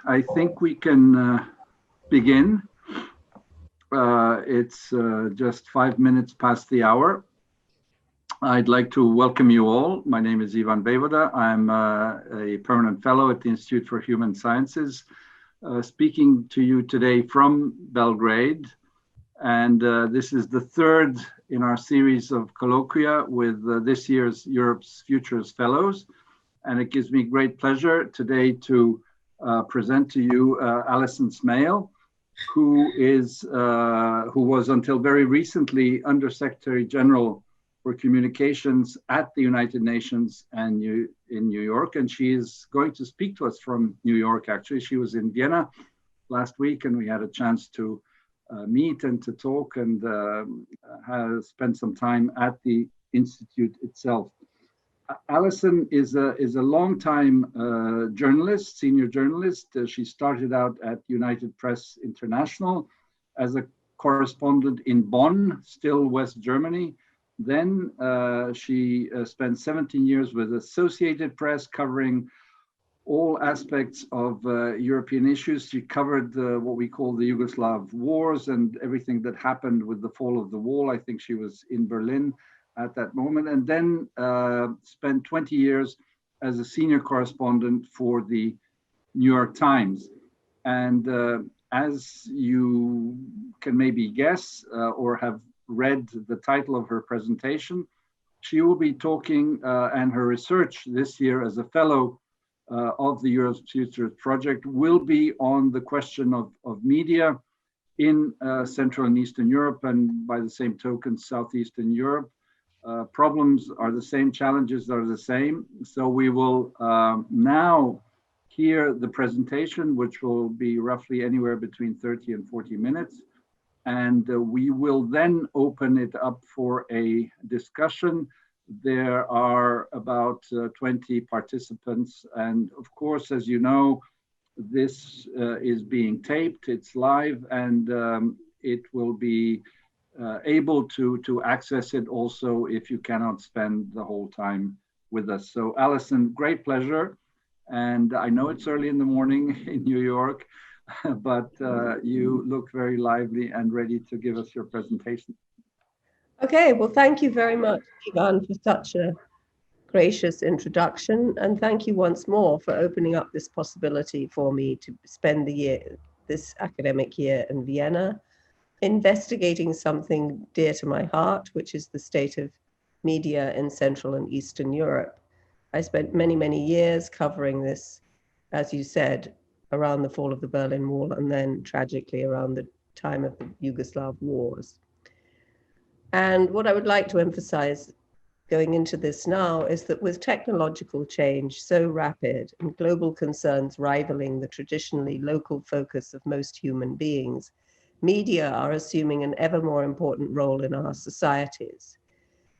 I think we can begin. It's just 5 minutes past the hour. I'd like to welcome you all. My name is Ivan Bevoda. I'm a permanent fellow at the Institute for Human Sciences, speaking to you today from Belgrade. And this is the third in our series of colloquia with this year's Europe's Futures Fellows. And it gives me great pleasure today to present to you Alison Smale, who was until very recently Undersecretary General for Communications at the United Nations and in New York. And she is going to speak to us from New York, actually. She was in Vienna last week, and we had a chance to meet and to talk and spend some time at the Institute itself. Alison is a longtime journalist, senior journalist. She started out at United Press International as a correspondent in Bonn, still West Germany. Then she spent 17 years with Associated Press, covering all aspects of European issues. She covered what we call the Yugoslav wars and everything that happened with the fall of the wall. I think she was in Berlin at that moment, and then spent 20 years as a senior correspondent for the New York Times. And as you can maybe guess or have read the title of her presentation, she will be talking and her research this year as a fellow of the Europe's Futures Project will be on the question of media in Central and Eastern Europe, and by the same token, Southeastern Europe. Problems are the same, challenges are the same. So we will now hear the presentation, which will be roughly anywhere between 30 and 40 minutes. And we will then open it up for a discussion. There are about 20 participants. And of course, as you know, this is being taped, it's live, and it will be able to access it also if you cannot spend the whole time with us. So Alison, great pleasure. And I know it's early in the morning in New York, but you look very lively and ready to give us your presentation. Okay, well, thank you very much, Ivan, for such a gracious introduction. And thank you once more for opening up this possibility for me to spend this academic year in Vienna, investigating something dear to my heart, which is the state of media in Central and Eastern Europe. I spent many, many years covering this, as you said, around the fall of the Berlin Wall and then tragically around the time of the Yugoslav wars. And what I would like to emphasize going into this now is that with technological change so rapid and global concerns rivaling the traditionally local focus of most human beings, media are assuming an ever more important role in our societies.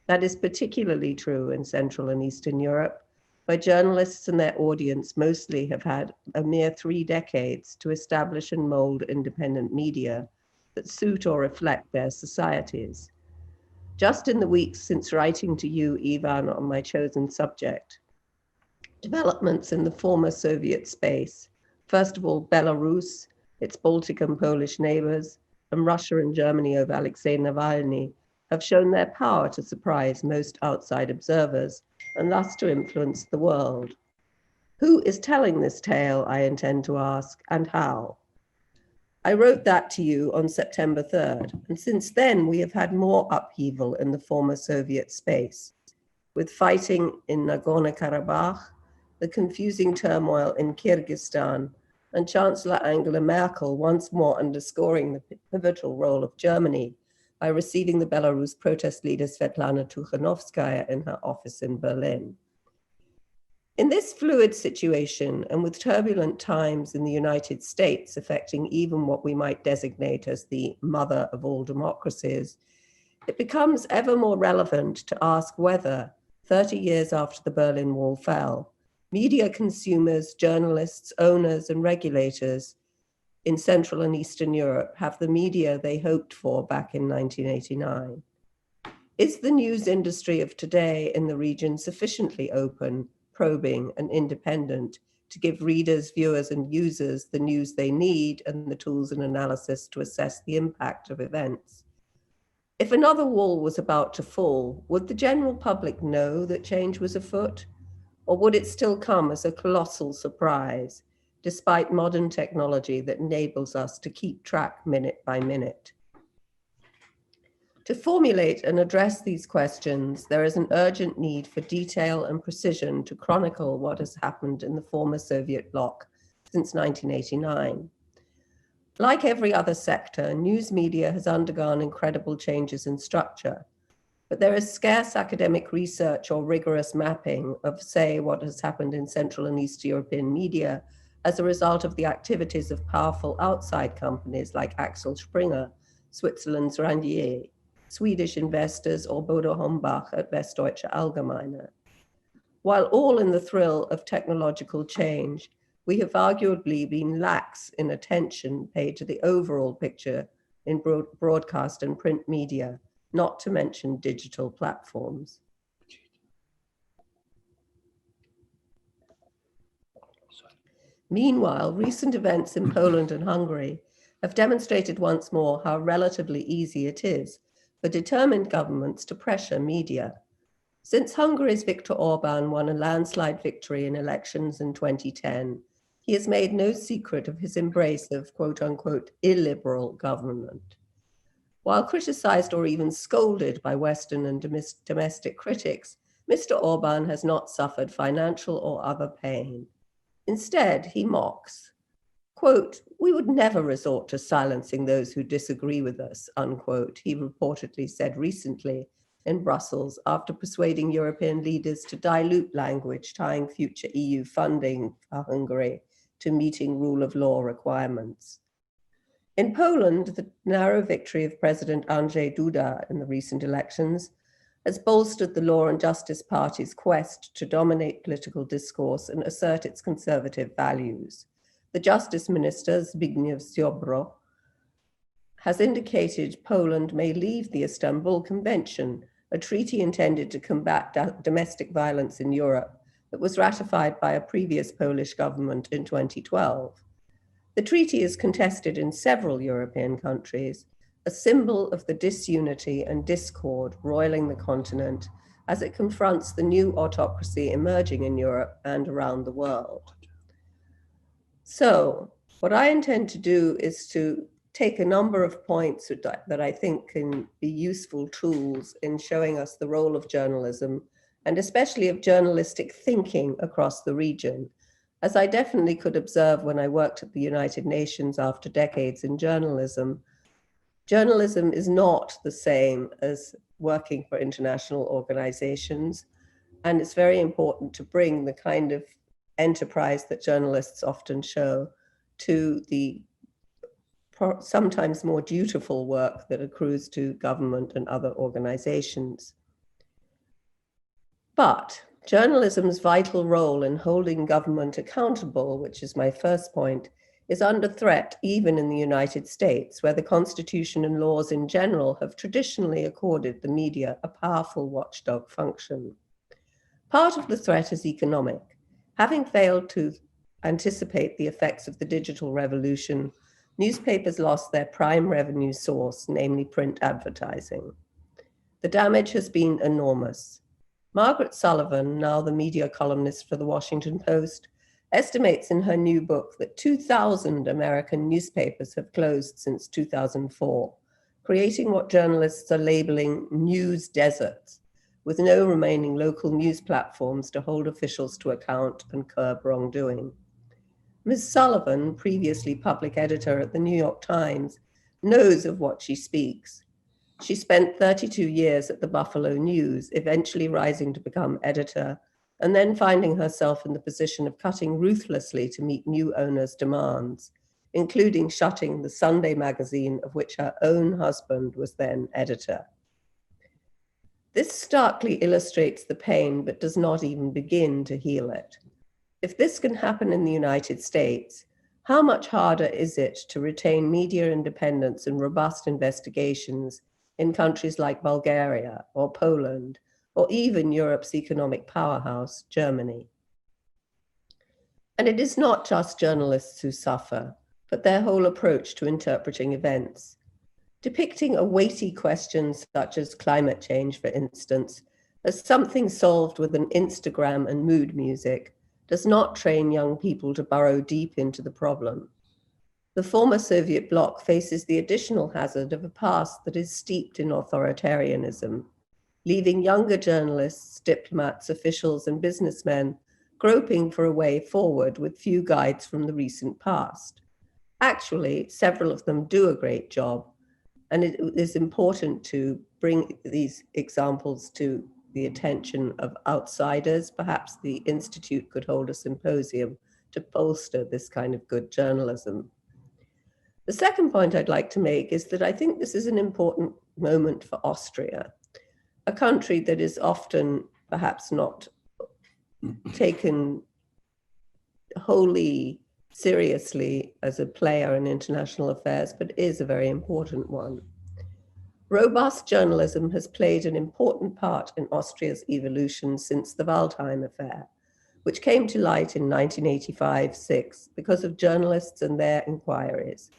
That is particularly true in Central and Eastern Europe, where journalists and their audience mostly have had a mere 3 decades to establish and mold independent media that suit or reflect their societies. Just in the weeks since writing to you, Ivan, on my chosen subject, developments in the former Soviet space, first of all, Belarus, its Baltic and Polish neighbors, and Russia and Germany over Alexei Navalny, have shown their power to surprise most outside observers and thus to influence the world. Who is telling this tale, I intend to ask, and how? I wrote that to you on September 3rd, and since then we have had more upheaval in the former Soviet space, with fighting in Nagorno-Karabakh, the confusing turmoil in Kyrgyzstan, and Chancellor Angela Merkel once more underscoring the pivotal role of Germany by receiving the Belarus protest leader Svetlana Tikhanovskaya in her office in Berlin. In this fluid situation, and with turbulent times in the United States affecting even what we might designate as the mother of all democracies, it becomes ever more relevant to ask whether, 30 years after the Berlin Wall fell, media consumers, journalists, owners, and regulators in Central and Eastern Europe have the media they hoped for back in 1989. Is the news industry of today in the region sufficiently open, probing, and independent to give readers, viewers, and users the news they need and the tools and analysis to assess the impact of events. If another wall was about to fall, would the general public know that change was afoot? Or would it still come as a colossal surprise, despite modern technology that enables us to keep track minute by minute? To formulate and address these questions, there is an urgent need for detail and precision to chronicle what has happened in the former Soviet bloc since 1989. Like every other sector, news media has undergone incredible changes in structure, but there is scarce academic research or rigorous mapping of, say, what has happened in Central and East European media as a result of the activities of powerful outside companies like Axel Springer, Switzerland's Randier, Swedish investors, or Bodo Hombach at Westdeutsche Allgemeine. While all in the thrill of technological change, we have arguably been lax in attention paid to the overall picture in broadcast and print media, not to mention digital platforms. Meanwhile, recent events in Poland and Hungary have demonstrated once more how relatively easy it is for determined governments to pressure media. Since Hungary's Viktor Orbán won a landslide victory in elections in 2010, he has made no secret of his embrace of quote unquote illiberal government. While criticized or even scolded by Western and domestic critics, Mr. Orbán has not suffered financial or other pain. Instead, he mocks. Quote, "We would never resort to silencing those who disagree with us," unquote, he reportedly said recently in Brussels after persuading European leaders to dilute language tying future EU funding for Hungary to meeting rule of law requirements. In Poland, the narrow victory of President Andrzej Duda in the recent elections has bolstered the Law and Justice Party's quest to dominate political discourse and assert its conservative values. The Justice Minister, Zbigniew Ziobro, has indicated Poland may leave the Istanbul Convention, a treaty intended to combat domestic violence in Europe that was ratified by a previous Polish government in 2012. The treaty is contested in several European countries, a symbol of the disunity and discord roiling the continent as it confronts the new autocracy emerging in Europe and around the world. So, what I intend to do is to take a number of points that I think can be useful tools in showing us the role of journalism, and especially of journalistic thinking across the region. As I definitely could observe when I worked at the United Nations after decades in journalism, journalism is not the same as working for international organizations, and it's very important to bring the kind of enterprise that journalists often show to the sometimes more dutiful work that accrues to government and other organizations. But journalism's vital role in holding government accountable, which is my first point, is under threat even in the United States, where the Constitution and laws in general have traditionally accorded the media a powerful watchdog function. Part of the threat is economic. Having failed to anticipate the effects of the digital revolution, newspapers lost their prime revenue source, namely print advertising. The damage has been enormous. Margaret Sullivan, now the media columnist for the Washington Post, estimates in her new book that 2,000 American newspapers have closed since 2004, creating what journalists are labeling news deserts, with no remaining local news platforms to hold officials to account and curb wrongdoing. Ms. Sullivan, previously public editor at the New York Times, knows of what she speaks. She spent 32 years at the Buffalo News, eventually rising to become editor, and then finding herself in the position of cutting ruthlessly to meet new owners' demands, including shutting the Sunday magazine of which her own husband was then editor. This starkly illustrates the pain, but does not even begin to heal it. If this can happen in the United States, how much harder is it to retain media independence and robust investigations in countries like Bulgaria or Poland, or even Europe's economic powerhouse, Germany? And it is not just journalists who suffer, but their whole approach to interpreting events. Depicting a weighty question such as climate change, for instance, as something solved with an Instagram and mood music does not train young people to burrow deep into the problem. The former Soviet bloc faces the additional hazard of a past that is steeped in authoritarianism, leaving younger journalists, diplomats, officials, and businessmen groping for a way forward with few guides from the recent past. Actually, several of them do a great job, and it is important to bring these examples to the attention of outsiders. Perhaps the Institute could hold a symposium to bolster this kind of good journalism. The second point I'd like to make is that I think this is an important moment for Austria, a country that is often perhaps not taken wholly seriously as a player in international affairs, but is a very important one. Robust journalism has played an important part in Austria's evolution since the Waldheim affair, which came to light in 1985-6 because of journalists and their inquiries.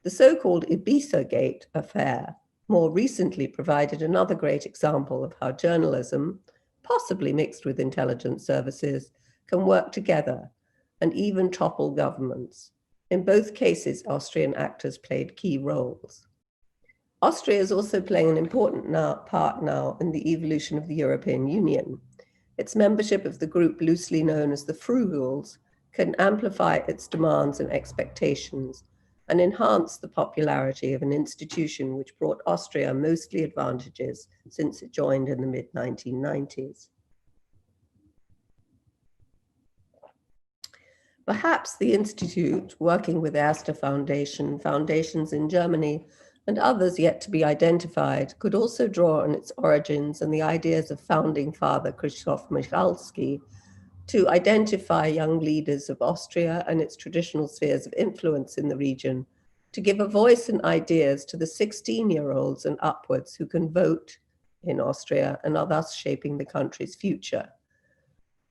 The so-called Ibiza-Gate affair more recently provided another great example of how journalism, possibly mixed with intelligence services, can work together and even topple governments. In both cases, Austrian actors played key roles. Austria is also playing an important part now in the evolution of the European Union. Its membership of the group loosely known as the Frugals can amplify its demands and expectations and enhance the popularity of an institution which brought Austria mostly advantages since it joined in the mid-1990s. Perhaps the Institute, working with Erste Foundation, foundations in Germany, and others yet to be identified, could also draw on its origins and the ideas of founding father Krzysztof Michalski to identify young leaders of Austria and its traditional spheres of influence in the region, to give a voice and ideas to the 16-year-olds and upwards who can vote in Austria and are thus shaping the country's future.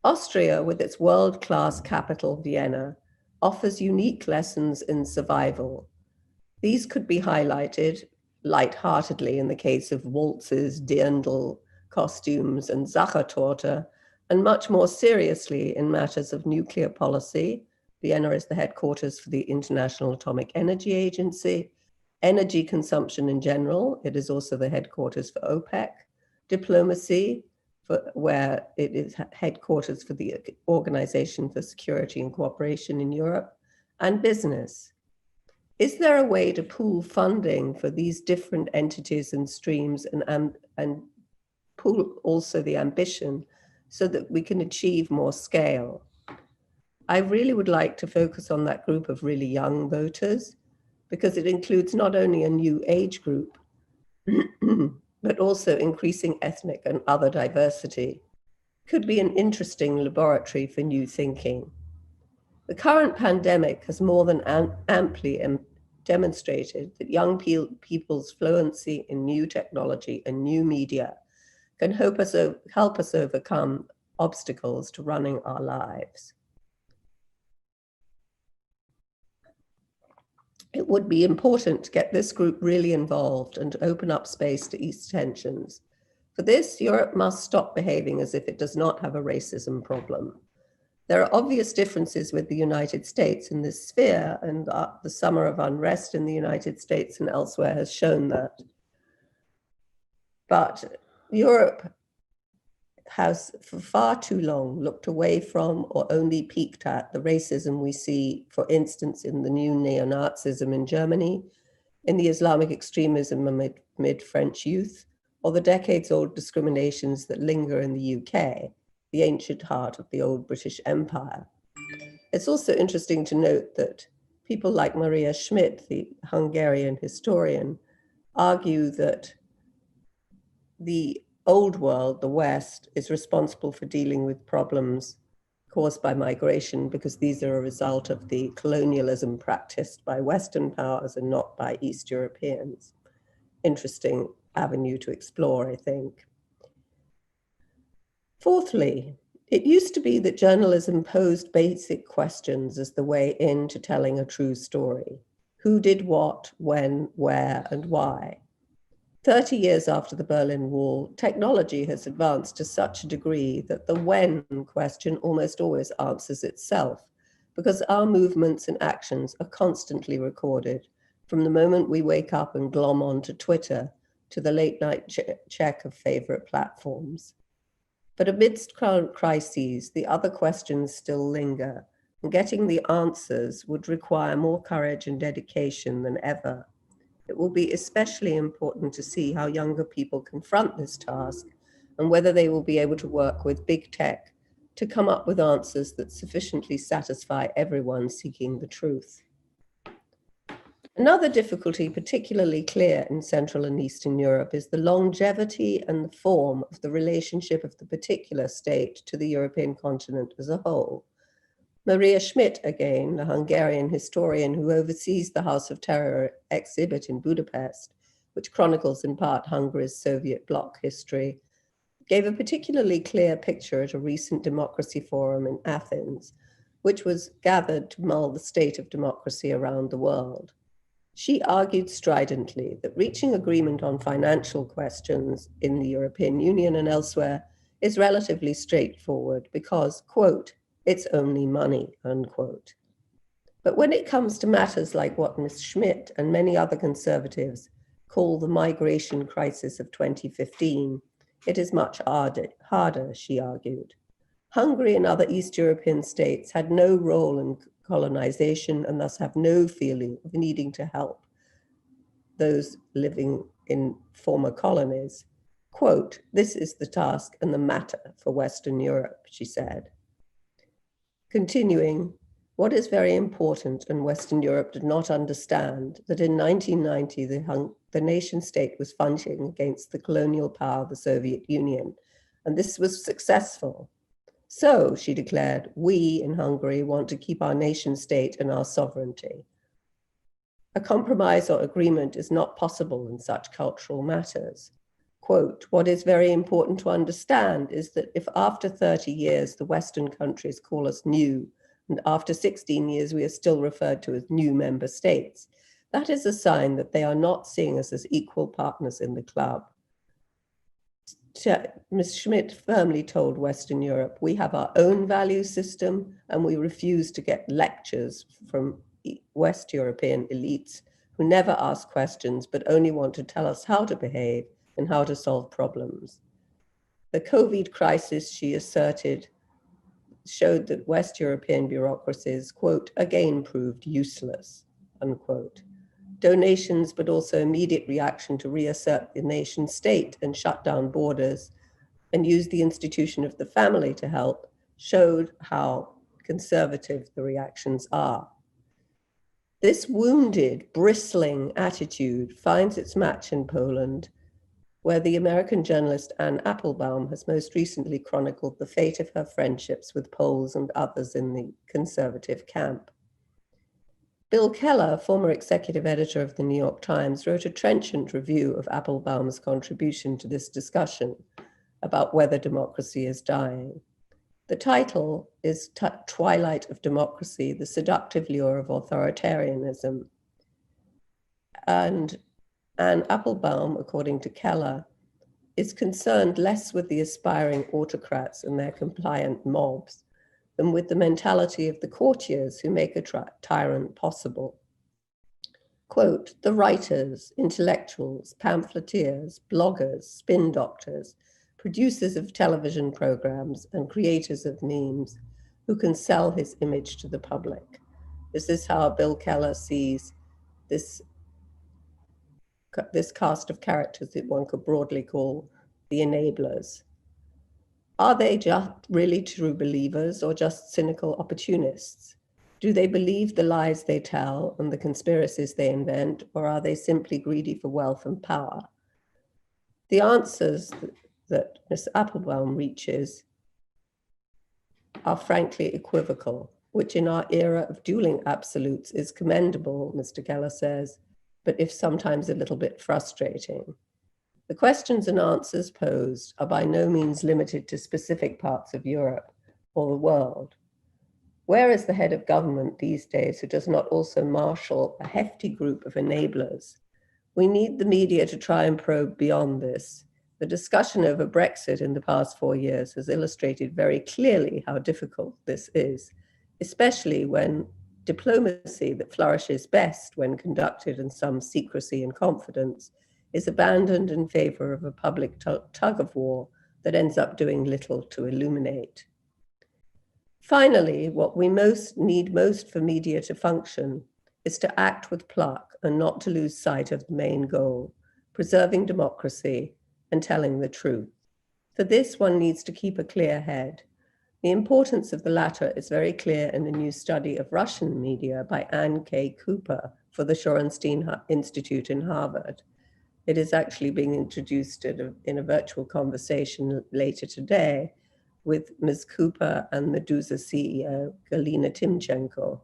Austria, with its world-class capital, Vienna, offers unique lessons in survival. These could be highlighted lightheartedly in the case of waltzes, dirndl, costumes, and Sachertorte, and much more seriously in matters of nuclear policy. Vienna is the headquarters for the International Atomic Energy Agency, energy consumption in general. It is also the headquarters for OPEC, diplomacy, where it is headquarters for the Organization for Security and Cooperation in Europe, and business. Is there a way to pool funding for these different entities and streams and pool also the ambition so that we can achieve more scale? I really would like to focus on that group of really young voters, because it includes not only a new age group, but also increasing ethnic and other diversity. Could be an interesting laboratory for new thinking. The current pandemic has more than amply demonstrated that young people's fluency in new technology and new media can help us overcome obstacles to running our lives. It would be important to get this group really involved and to open up space to ease tensions. For this, Europe must stop behaving as if it does not have a racism problem. There are obvious differences with the United States in this sphere, and the summer of unrest in the United States and elsewhere has shown that. But Europe has for far too long looked away from or only peeked at the racism we see, for instance, in the new neo-Nazism in Germany, in the Islamic extremism amid French youth, or the decades-old discriminations that linger in the UK, the ancient heart of the old British Empire. It's also interesting to note that people like Maria Schmidt, the Hungarian historian, argue that the old world, the West, is responsible for dealing with problems caused by migration because these are a result of the colonialism practiced by Western powers and not by East Europeans. Interesting avenue to explore, I think. Fourthly, It used to be that journalism posed basic questions as the way into telling a true story. Who did what, when, where, and why? 30 years after the Berlin Wall, technology has advanced to such a degree that the when question almost always answers itself, because our movements and actions are constantly recorded, from the moment we wake up and glom onto Twitter to the late night check of favorite platforms. But amidst current crises, the other questions still linger, and getting the answers would require more courage and dedication than ever. It will be especially important to see how younger people confront this task and whether they will be able to work with big tech to come up with answers that sufficiently satisfy everyone seeking the truth. Another difficulty particularly clear in Central and Eastern Europe is the longevity and the form of the relationship of the particular state to the European continent as a whole. Maria Schmidt, again, the Hungarian historian who oversees the House of Terror exhibit in Budapest, which chronicles in part Hungary's Soviet bloc history, gave a particularly clear picture at a recent democracy forum in Athens, which was gathered to mull the state of democracy around the world. She argued stridently that reaching agreement on financial questions in the European Union and elsewhere is relatively straightforward because, quote, it's only money, unquote. But when it comes to matters like what Ms. Schmidt and many other conservatives call the migration crisis of 2015, it is much harder, she argued. Hungary and other East European states had no role in colonization and thus have no feeling of needing to help those living in former colonies. Quote, this is the task and the matter for Western Europe, she said. Continuing, what is very important and Western Europe did not understand that in 1990, the nation state was fighting against the colonial power of the Soviet Union, and this was successful. So, she declared, we in Hungary want to keep our nation state and our sovereignty. A compromise or agreement is not possible in such cultural matters. Quote, what is very important to understand is that if after 30 years the Western countries call us new, and after 16 years we are still referred to as new member states, that is a sign that they are not seeing us as equal partners in the club. Ms. Schmidt firmly told Western Europe, we have our own value system and we refuse to get lectures from West European elites who never ask questions but only want to tell us how to behave and how to solve problems. The COVID crisis, she asserted, showed that West European bureaucracies, quote, again proved useless, unquote. Donations, but also immediate reaction to reassert the nation state and shut down borders and use the institution of the family to help, showed how conservative the reactions are. This wounded, bristling attitude finds its match in Poland, where the American journalist Anne Applebaum has most recently chronicled the fate of her friendships with Poles and others in the conservative camp. Bill Keller, former executive editor of the New York Times, wrote a trenchant review of Applebaum's contribution to this discussion about whether democracy is dying. The title is Twilight of Democracy, the Seductive Lure of Authoritarianism. And Anne Applebaum, according to Keller, is concerned less with the aspiring autocrats and their compliant mobs than with the mentality of the courtiers who make a tyrant possible. Quote, the writers, intellectuals, pamphleteers, bloggers, spin doctors, producers of television programs and creators of memes who can sell his image to the public. This is how Bill Keller sees this cast of characters that one could broadly call the enablers. Are they just really true believers or just cynical opportunists? Do they believe the lies they tell and the conspiracies they invent, or are they simply greedy for wealth and power? The answers that Ms. Applebaum reaches are frankly equivocal, which in our era of dueling absolutes is commendable, Mr. Keller says, but if sometimes a little bit frustrating. The questions and answers posed are by no means limited to specific parts of Europe, or the world? Where is the head of government these days who does not also marshal a hefty group of enablers? We need the media to try and probe beyond this. The discussion over Brexit in the past 4 years has illustrated very clearly how difficult this is, especially when diplomacy that flourishes best when conducted in some secrecy and confidence is abandoned in favor of a public tug of war that ends up doing little to illuminate. Finally, what we need most for media to function is to act with pluck and not to lose sight of the main goal, preserving democracy and telling the truth. For this, one needs to keep a clear head. The importance of the latter is very clear in the new study of Russian media by Ann K. Cooper for the Shorenstein Institute in Harvard. It is actually being introduced in a virtual conversation later today with Ms. Cooper and Meduza CEO Galina Timchenko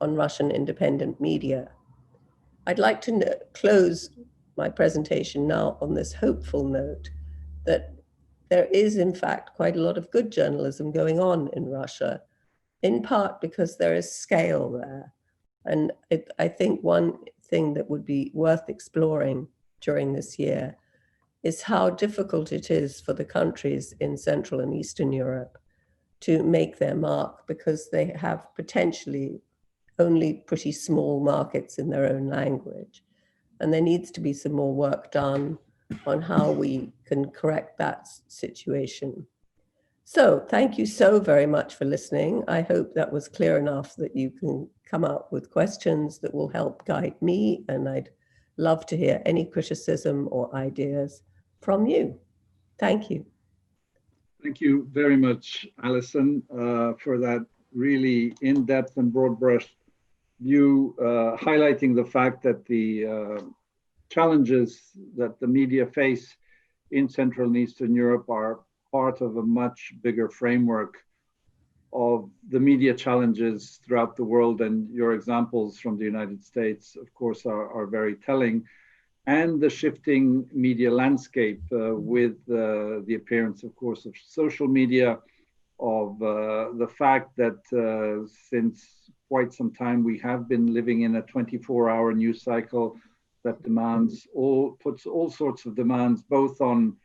on Russian independent media. I'd like to close my presentation now on this hopeful note that there is, in fact, quite a lot of good journalism going on in Russia, in part because there is scale there. And I think one thing that would be worth exploring during this year is how difficult it is for the countries in Central and Eastern Europe to make their mark because they have potentially only pretty small markets in their own language. And there needs to be some more work done on how we can correct that situation. So thank you so very much for listening. I hope that was clear enough that you can come up with questions that will help guide me, and I'd love to hear any criticism or ideas from you. Thank you. Thank you very much, Alison, for that really in-depth and broad-brush view, highlighting the fact that the challenges that the media face in Central and Eastern Europe are part of a much bigger framework of the media challenges throughout the world. And your examples from the United States, of course, are very telling. And the shifting media landscape with the appearance, of course, of social media, of the fact that since quite some time we have been living in a 24-hour news cycle that puts all sorts of demands, both on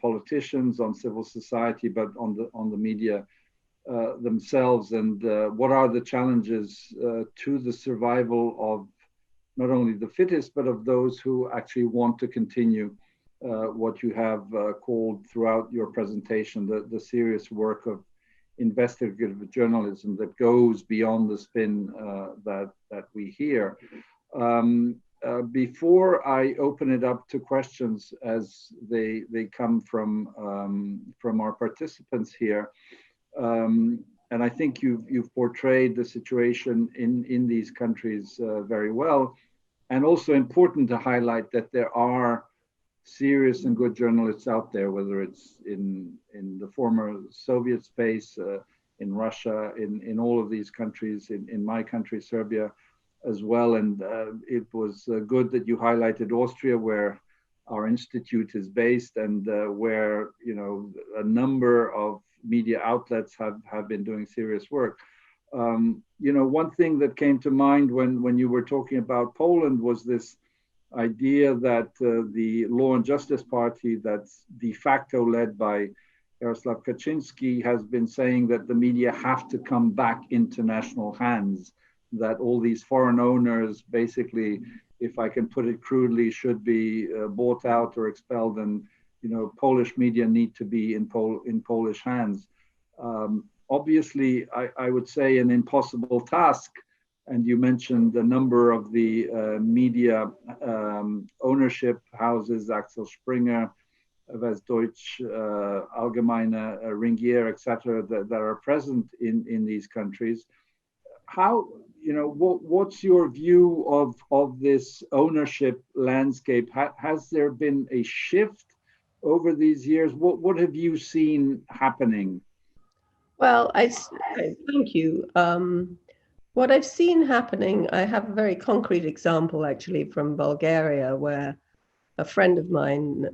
politicians, on civil society, but on the media themselves. And what are the challenges to the survival of not only the fittest, but of those who actually want to continue what you have called throughout your presentation, the serious work of investigative journalism that goes beyond the spin that we hear. Before I open it up to questions as they come from our participants here, and I think you've portrayed the situation in these countries very well. And also important to highlight that there are serious and good journalists out there, whether it's in the former Soviet space, in Russia, in all of these countries, in my country, Serbia, as well. And it was good that you highlighted Austria, where our institute is based, and where a number of media outlets have been doing serious work. One thing that came to mind when you were talking about Poland was this idea that the Law and Justice Party, that's de facto led by Jarosław Kaczynski, has been saying that the media have to come back into national hands, that all these foreign owners, basically, if I can put it crudely, should be bought out or expelled, and Polish media need to be in Polish hands. Obviously, I would say an impossible task. And you mentioned the number of the media ownership houses, Axel Springer, Westdeutsche, Allgemeine, Ringier, etc., that are present in these countries. How, what's your view of this ownership landscape? Has there been a shift over these years? What have you seen happening? Well, I thank you. What I've seen happening, I have a very concrete example actually from Bulgaria, where a friend of mine,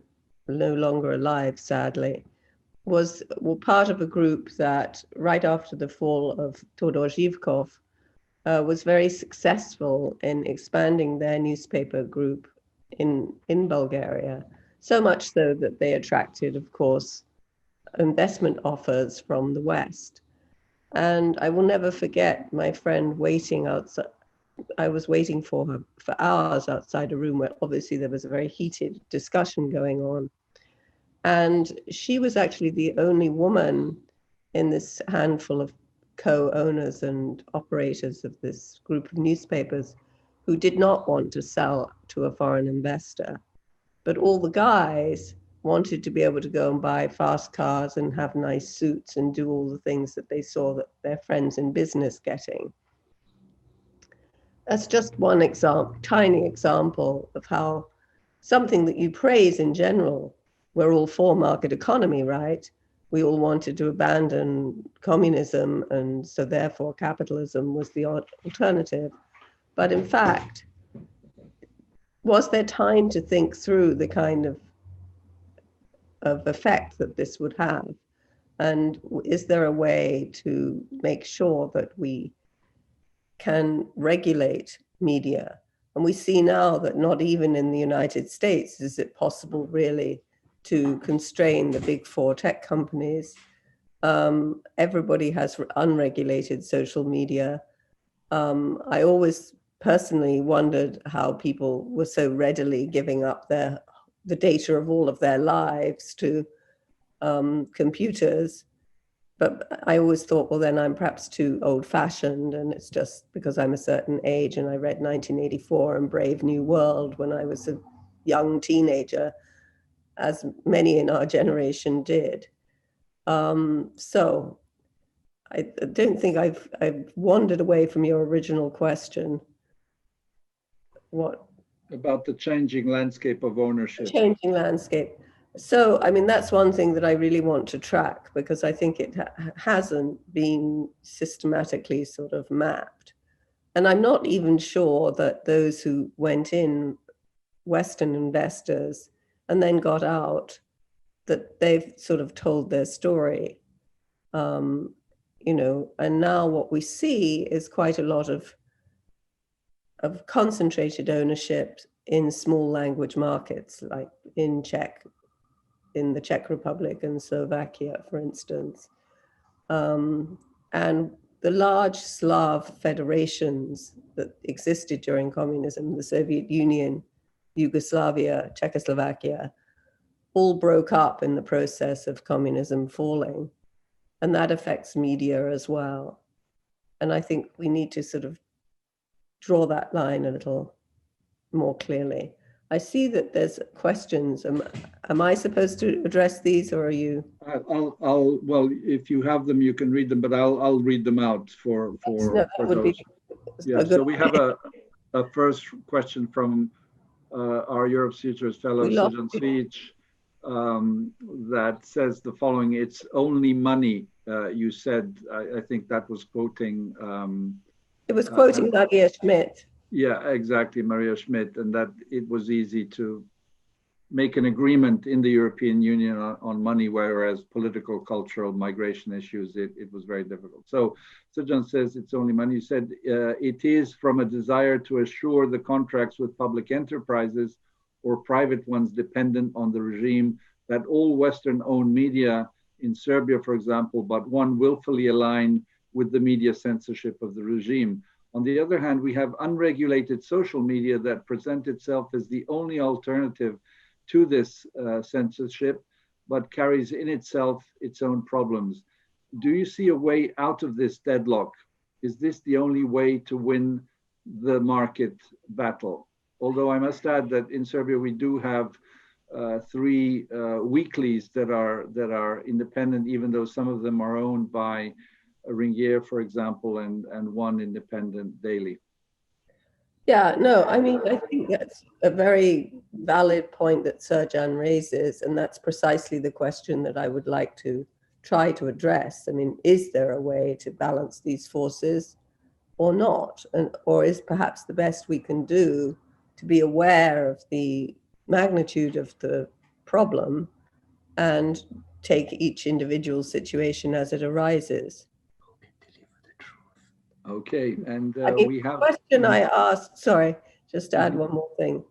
no longer alive, sadly, were part of a group that, right after the fall of Todor Zhivkov, was very successful in expanding their newspaper group in Bulgaria, so much so that they attracted, of course, investment offers from the West. And I will never forget my friend waiting outside. I was waiting for her for hours outside a room where obviously there was a very heated discussion going on. And she was actually the only woman in this handful of co-owners and operators of this group of newspapers who did not want to sell to a foreign investor. But all the guys wanted to be able to go and buy fast cars and have nice suits and do all the things that they saw that their friends in business getting. That's just one example, tiny example of how something that you praise in general, we're all for market economy, right? We all wanted to abandon communism, and so therefore capitalism was the alternative. But in fact, was there time to think through the kind of effect that this would have? And is there a way to make sure that we can regulate media? And we see now that not even in the United States is it possible really to constrain the big four tech companies. Everybody has unregulated social media. I always personally wondered how people were so readily giving up the data of all of their lives to computers. But I always thought, well, then I'm perhaps too old-fashioned, and it's just because I'm a certain age and I read 1984 and Brave New World when I was a young teenager, as many in our generation did. So I don't think I've wandered away from your original question. What? About the changing landscape of ownership. Changing landscape. So, I mean, that's one thing that I really want to track, because I think it hasn't been systematically sort of mapped. And I'm not even sure that those who went in, Western investors, and then got out, that they've sort of told their story. You know, and now what we see is quite a lot of concentrated ownership in small language markets, like in the Czech Republic and Slovakia, for instance. And the large Slav federations that existed during communism, the Soviet Union, Yugoslavia, Czechoslovakia, all broke up in the process of communism falling. And that affects media as well. And I think we need to sort of draw that line a little more clearly. I see that there's questions. Am I supposed to address these, or are you? Well, if you have them, you can read them, but I'll read them out for those. Yeah, so we have a first question from our Europe Futures fellow, Srdjan Svijic, that says the following: "It's only money." You said, I think that was quoting. It was quoting Maria Schmidt. Yeah, exactly, Maria Schmidt, and that it was easy to make an agreement in the European Union on money, whereas political, cultural, migration issues, it was very difficult. So Srdjan says it's only money. You said it is from a desire to assure the contracts with public enterprises or private ones dependent on the regime that all Western-owned media in Serbia, for example, but one willfully aligned with the media censorship of the regime. On the other hand, we have unregulated social media that present itself as the only alternative to this censorship, but carries in itself its own problems. Do you see a way out of this deadlock? Is this the only way to win the market battle? Although I must add that in Serbia, we do have 3 weeklies that are independent, even though some of them are owned by Ringier, for example, and one independent daily. Yeah, no, I mean, I think that's a very valid point that Srdjan raises, and that's precisely the question that I would like to try to address. I mean, is there a way to balance these forces or not? Or is perhaps the best we can do to be aware of the magnitude of the problem and take each individual situation as it arises. Okay, and we The have. question I asked, sorry, just to add one more thing.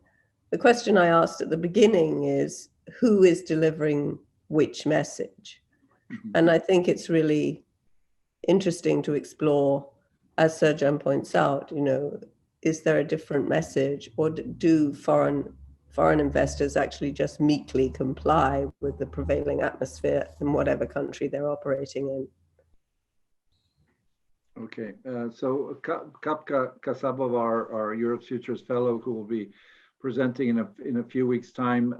The question I asked at the beginning is, who is delivering which message? And I think it's really interesting to explore, as Serjan points out, is there a different message, or do foreign investors actually just meekly comply with the prevailing atmosphere in whatever country they're operating in? Okay, so Kapka Kasabov, our Europe Futures Fellow, who will be presenting in a few weeks' time,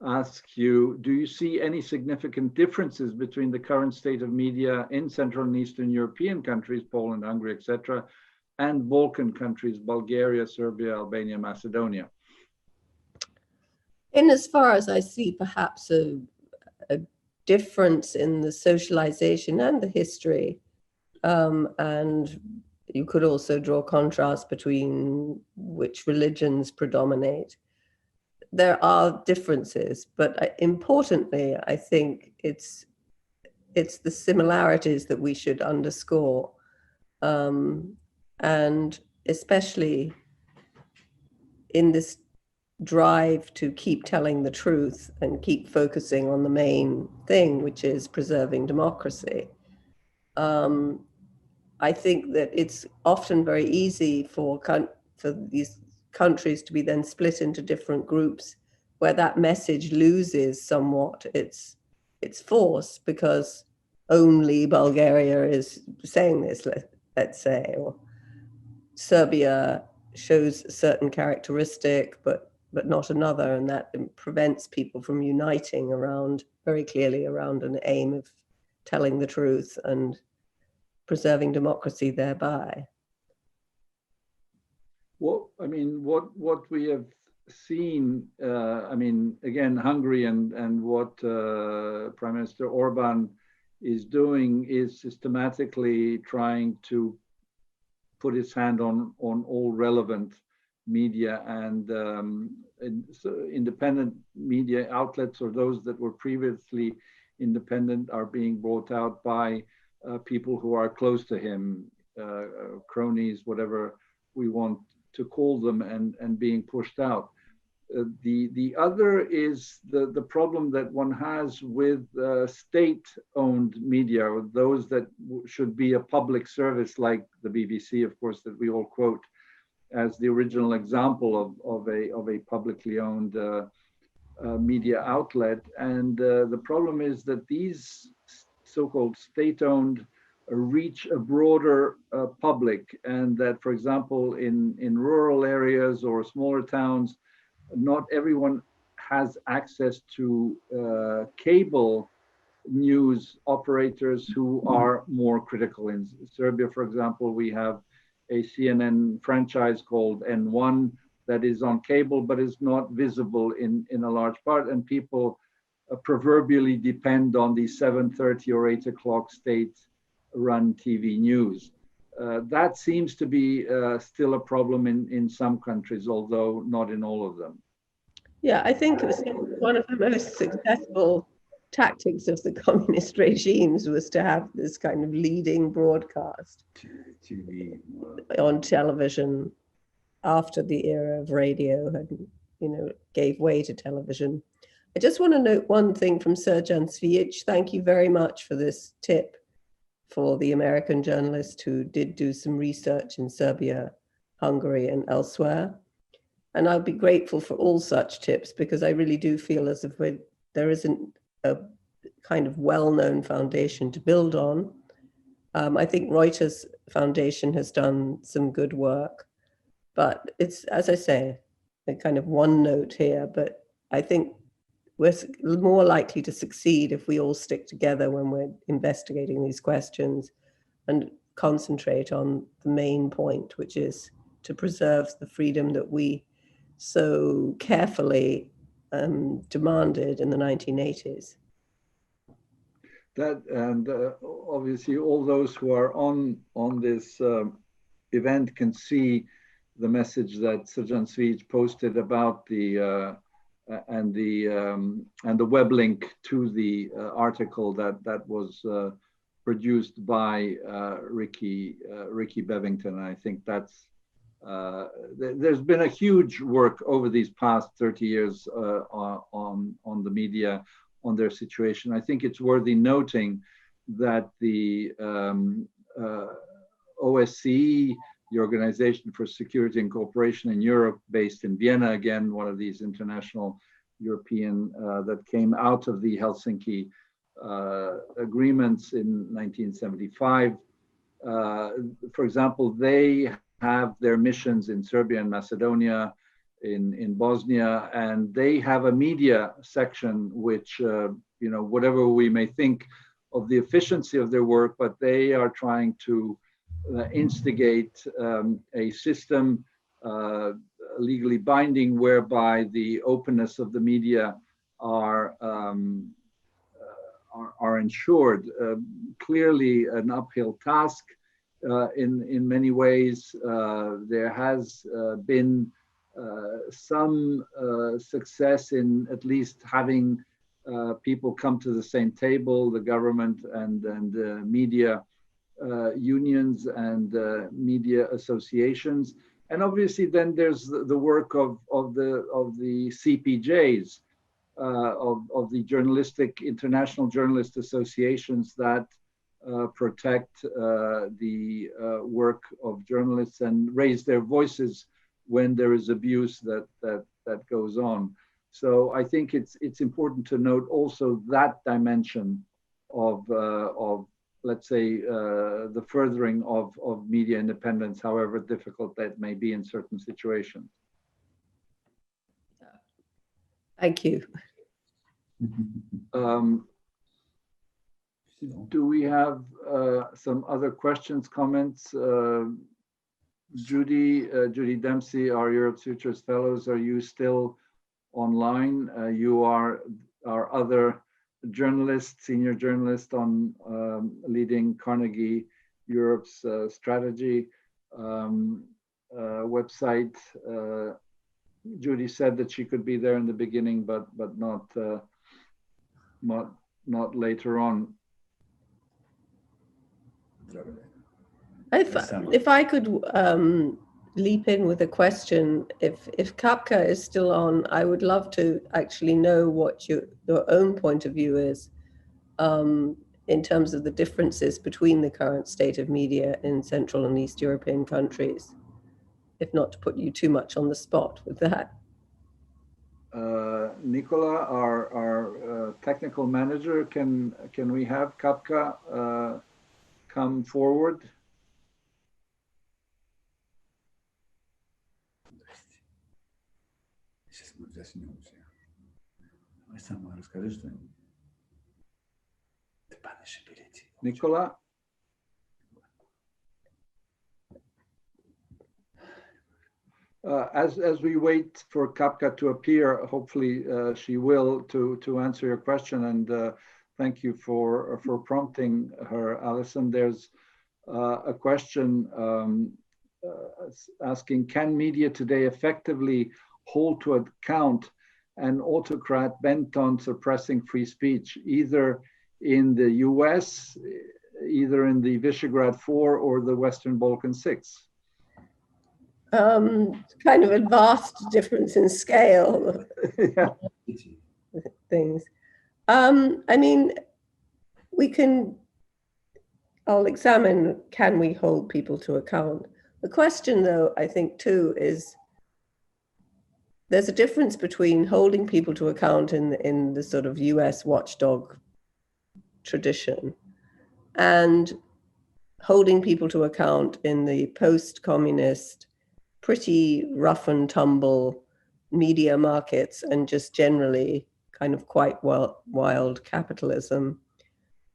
asks you, do you see any significant differences between the current state of media in Central and Eastern European countries, Poland, Hungary, etc., and Balkan countries, Bulgaria, Serbia, Albania, Macedonia? In as far as I see perhaps a difference in the socialization and the history, and you could also draw contrast between which religions predominate. There are differences, but importantly, I think it's the similarities that we should underscore, and especially in this drive to keep telling the truth and keep focusing on the main thing, which is preserving democracy. I think that it's often very easy for these countries to be then split into different groups, where that message loses somewhat its force, because only Bulgaria is saying this, let's say, or Serbia shows a certain characteristic, but not another, and that prevents people from uniting very clearly around an aim of telling the truth and preserving democracy thereby. What we have seen, again, Hungary and what Prime Minister Orban is doing is systematically trying to put his hand on all relevant media, and so independent media outlets, or those that were previously independent, are being brought out by people who are close to him, cronies, whatever we want to call them, and being pushed out. The other is the problem that one has with state-owned media, or those that should be a public service, like the BBC, of course, that we all quote as the original example of a publicly owned media outlet. And the problem is that these so-called state-owned reach a broader public, and that, for example, in rural areas or smaller towns, not everyone has access to cable news operators who are more critical. In Serbia, for example, we have a CNN franchise called N1 that is on cable but is not visible in a large part, and people proverbially depend on the 7:30 or 8 o'clock state-run TV news. That seems to be still a problem in some countries, although not in all of them. Yeah, I think it was one of the most successful tactics of the communist regimes was to have this kind of leading broadcast on television after the era of radio had, gave way to television. I just want to note one thing from Serjan Cvijic. Thank you very much for this tip for the American journalist who did do some research in Serbia, Hungary, and elsewhere. And I'll be grateful for all such tips, because I really do feel as if there isn't a kind of well-known foundation to build on. I think Reuters Foundation has done some good work, but it's, as I say, a kind of one note here, but I think we're more likely to succeed if we all stick together when we're investigating these questions and concentrate on the main point, which is to preserve the freedom that we so carefully demanded in the 1980s. That, and obviously all those who are on this event can see the message that Serjan Cvijic posted about the the web link to the article that was produced by Ricky Bevington. I think that's there's been a huge work over these past 30 years on the media, on their situation. I think it's worthy noting that the OSCE, the Organization for Security and Cooperation in Europe, based in Vienna, again, one of these international European that came out of the Helsinki agreements in 1975. For example, they have their missions in Serbia and Macedonia, in Bosnia, and they have a media section which, whatever we may think of the efficiency of their work, but they are trying to instigate a system legally binding whereby the openness of the media are ensured. Clearly an uphill task in many ways. There has been some success in at least having people come to the same table, the government and media unions and media associations. And obviously then there's the work of the CPJs, of the international journalist associations that protect the work of journalists and raise their voices when there is abuse that goes on. So I think it's important to note also that dimension of let's say the furthering of media independence, however difficult that may be in certain situations. Thank you. Do we have some other questions, comments? Judy Dempsey, our Europe Sutures Fellows, are you still online? You are our other journalist, senior journalist on leading Carnegie Europe's strategy website. Judy said that she could be there in the beginning, but not later on. If I could leap in with a question, if Kapka is still on, I would love to actually know what your own point of view is in terms of the differences between the current state of media in Central and East European countries, if not to put you too much on the spot with that. Nicola, our technical manager, can we have Kapka come forward? Nicola? As we wait for Kapka to appear, hopefully she will to answer your question, and thank you for prompting her, Alison. There's a question asking, can media today effectively hold to account an autocrat bent on suppressing free speech, either in the US, either in the Visegrad 4 or the Western Balkan 6? Kind of a vast difference in scale. Yeah. Things. I mean, I'll examine, can we hold people to account? The question, though, I think, too, is there's a difference between holding people to account in the sort of US watchdog tradition and holding people to account in the post-communist, pretty rough and tumble media markets and just generally kind of quite wild capitalism.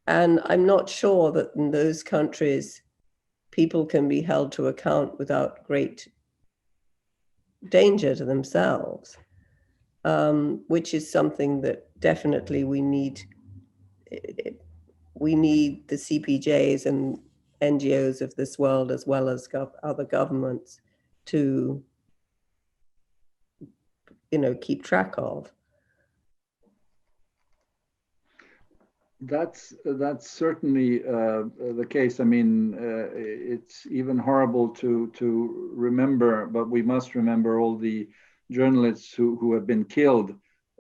And I'm not sure that in those countries, people can be held to account without great danger to themselves, which is something that definitely we need. We need the CPJs and NGOs of this world, as well as other governments, to keep track of. That's certainly the case. I mean, it's even horrible to remember, but we must remember all the journalists who have been killed,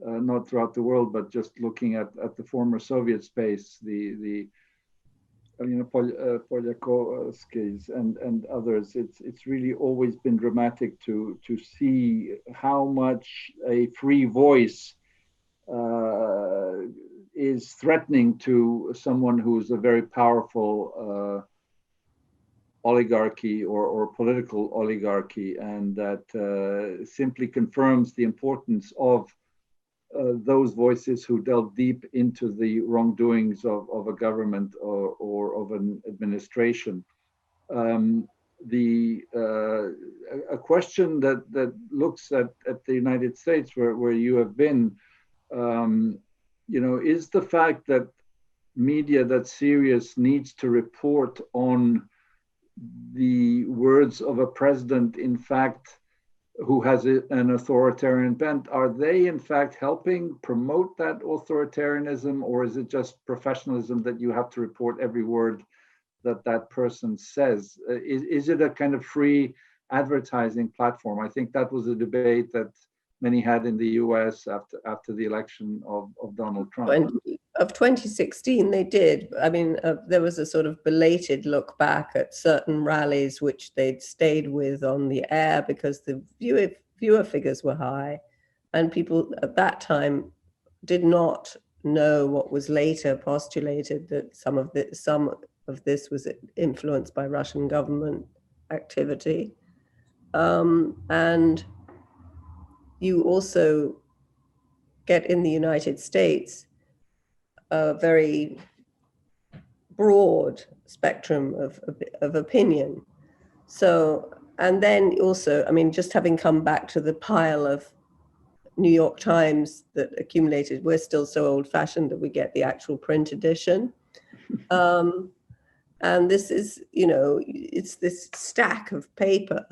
not throughout the world, but just looking at the former Soviet space, the Polyakovskis and others. It's really always been dramatic to see how much a free voice is threatening to someone who's a very powerful oligarchy or political oligarchy, and that simply confirms the importance of those voices who delve deep into the wrongdoings of a government or of an administration. Um, a question that looks at the United States, where you have been, um, is the fact that media that's serious needs to report on the words of a president, in fact, who has an authoritarian bent. Are they, in fact, helping promote that authoritarianism, or is it just professionalism that you have to report every word that person says? Is it a kind of free advertising platform? I think that was a debate that many had in the US after the election of Donald Trump. Of 2016, they did. I mean, there was a sort of belated look back at certain rallies which they'd stayed with on the air because the viewer figures were high, and people at that time did not know what was later postulated, that some of this was influenced by Russian government activity. And you also get in the United States a very broad spectrum of opinion. So, and then also, I mean, just having come back to the pile of New York Times that accumulated, we're still so old-fashioned that we get the actual print edition. And this is, it's this stack of paper.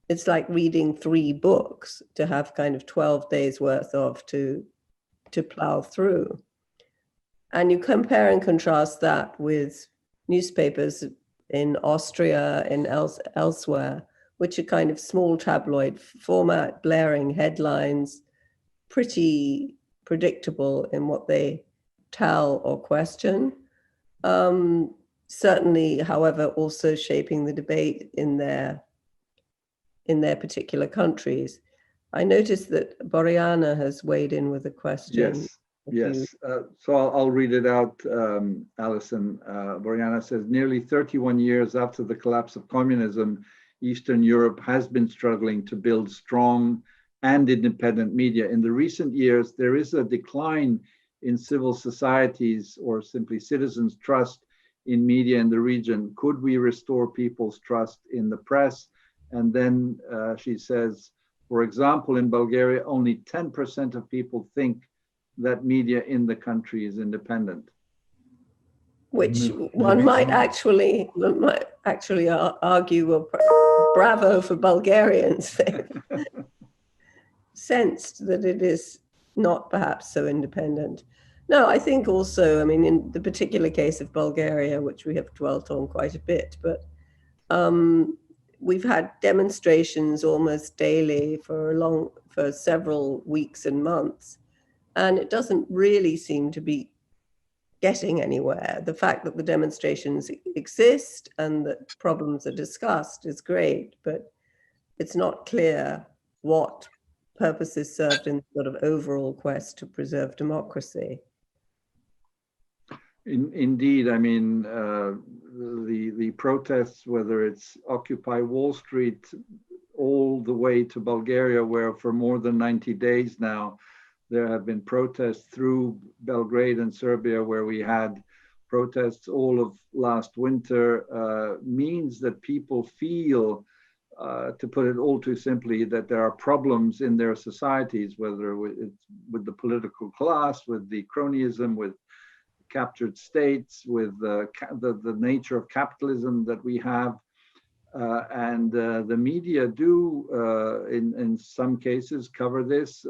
It's like reading 3 books to have kind of 12 days worth of to plow through. And you compare and contrast that with newspapers in Austria and elsewhere, which are kind of small tabloid format, blaring headlines, pretty predictable in what they tell or question. Certainly, however, also shaping the debate in their particular countries. I noticed that Boriana has weighed in with a question. Yes. Yes, so I'll read it out, Alison. Boriana says, nearly 31 years after the collapse of communism, Eastern Europe has been struggling to build strong and independent media. In the recent years, there is a decline in civil societies or simply citizens' trust in media in the region. Could we restore people's trust in the press? And then she says, for example, in Bulgaria, only 10% of people think that media in the country is independent. Which one might actually argue, well, bravo for Bulgarians. They've sensed that it is not perhaps so independent. No, I think also, I mean, in the particular case of Bulgaria, which we have dwelt on quite a bit, but we've had demonstrations almost daily for several weeks and months. And it doesn't really seem to be getting anywhere. The fact that the demonstrations exist and that problems are discussed is great, but it's not clear what purpose is served in the sort of overall quest to preserve democracy. Indeed, I mean, the protests, whether it's Occupy Wall Street, all the way to Bulgaria, where for more than 90 days now, there have been protests through Belgrade and Serbia, where we had protests all of last winter, means that people feel, to put it all too simply, that there are problems in their societies, whether it's with the political class, with the cronyism, with captured states, with the nature of capitalism that we have. And the media do, in some cases, cover this,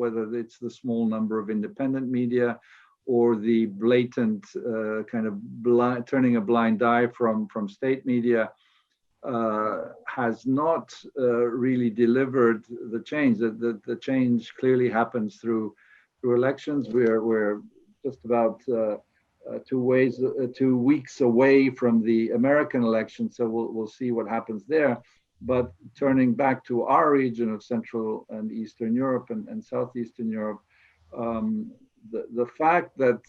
whether it's the small number of independent media or the blatant kind of turning a blind eye from state media has not really delivered the change. The change clearly happens through elections. We're just about 2 weeks away from the American election, so we'll see what happens there. But turning back to our region of Central and Eastern Europe and Southeastern Europe, the fact that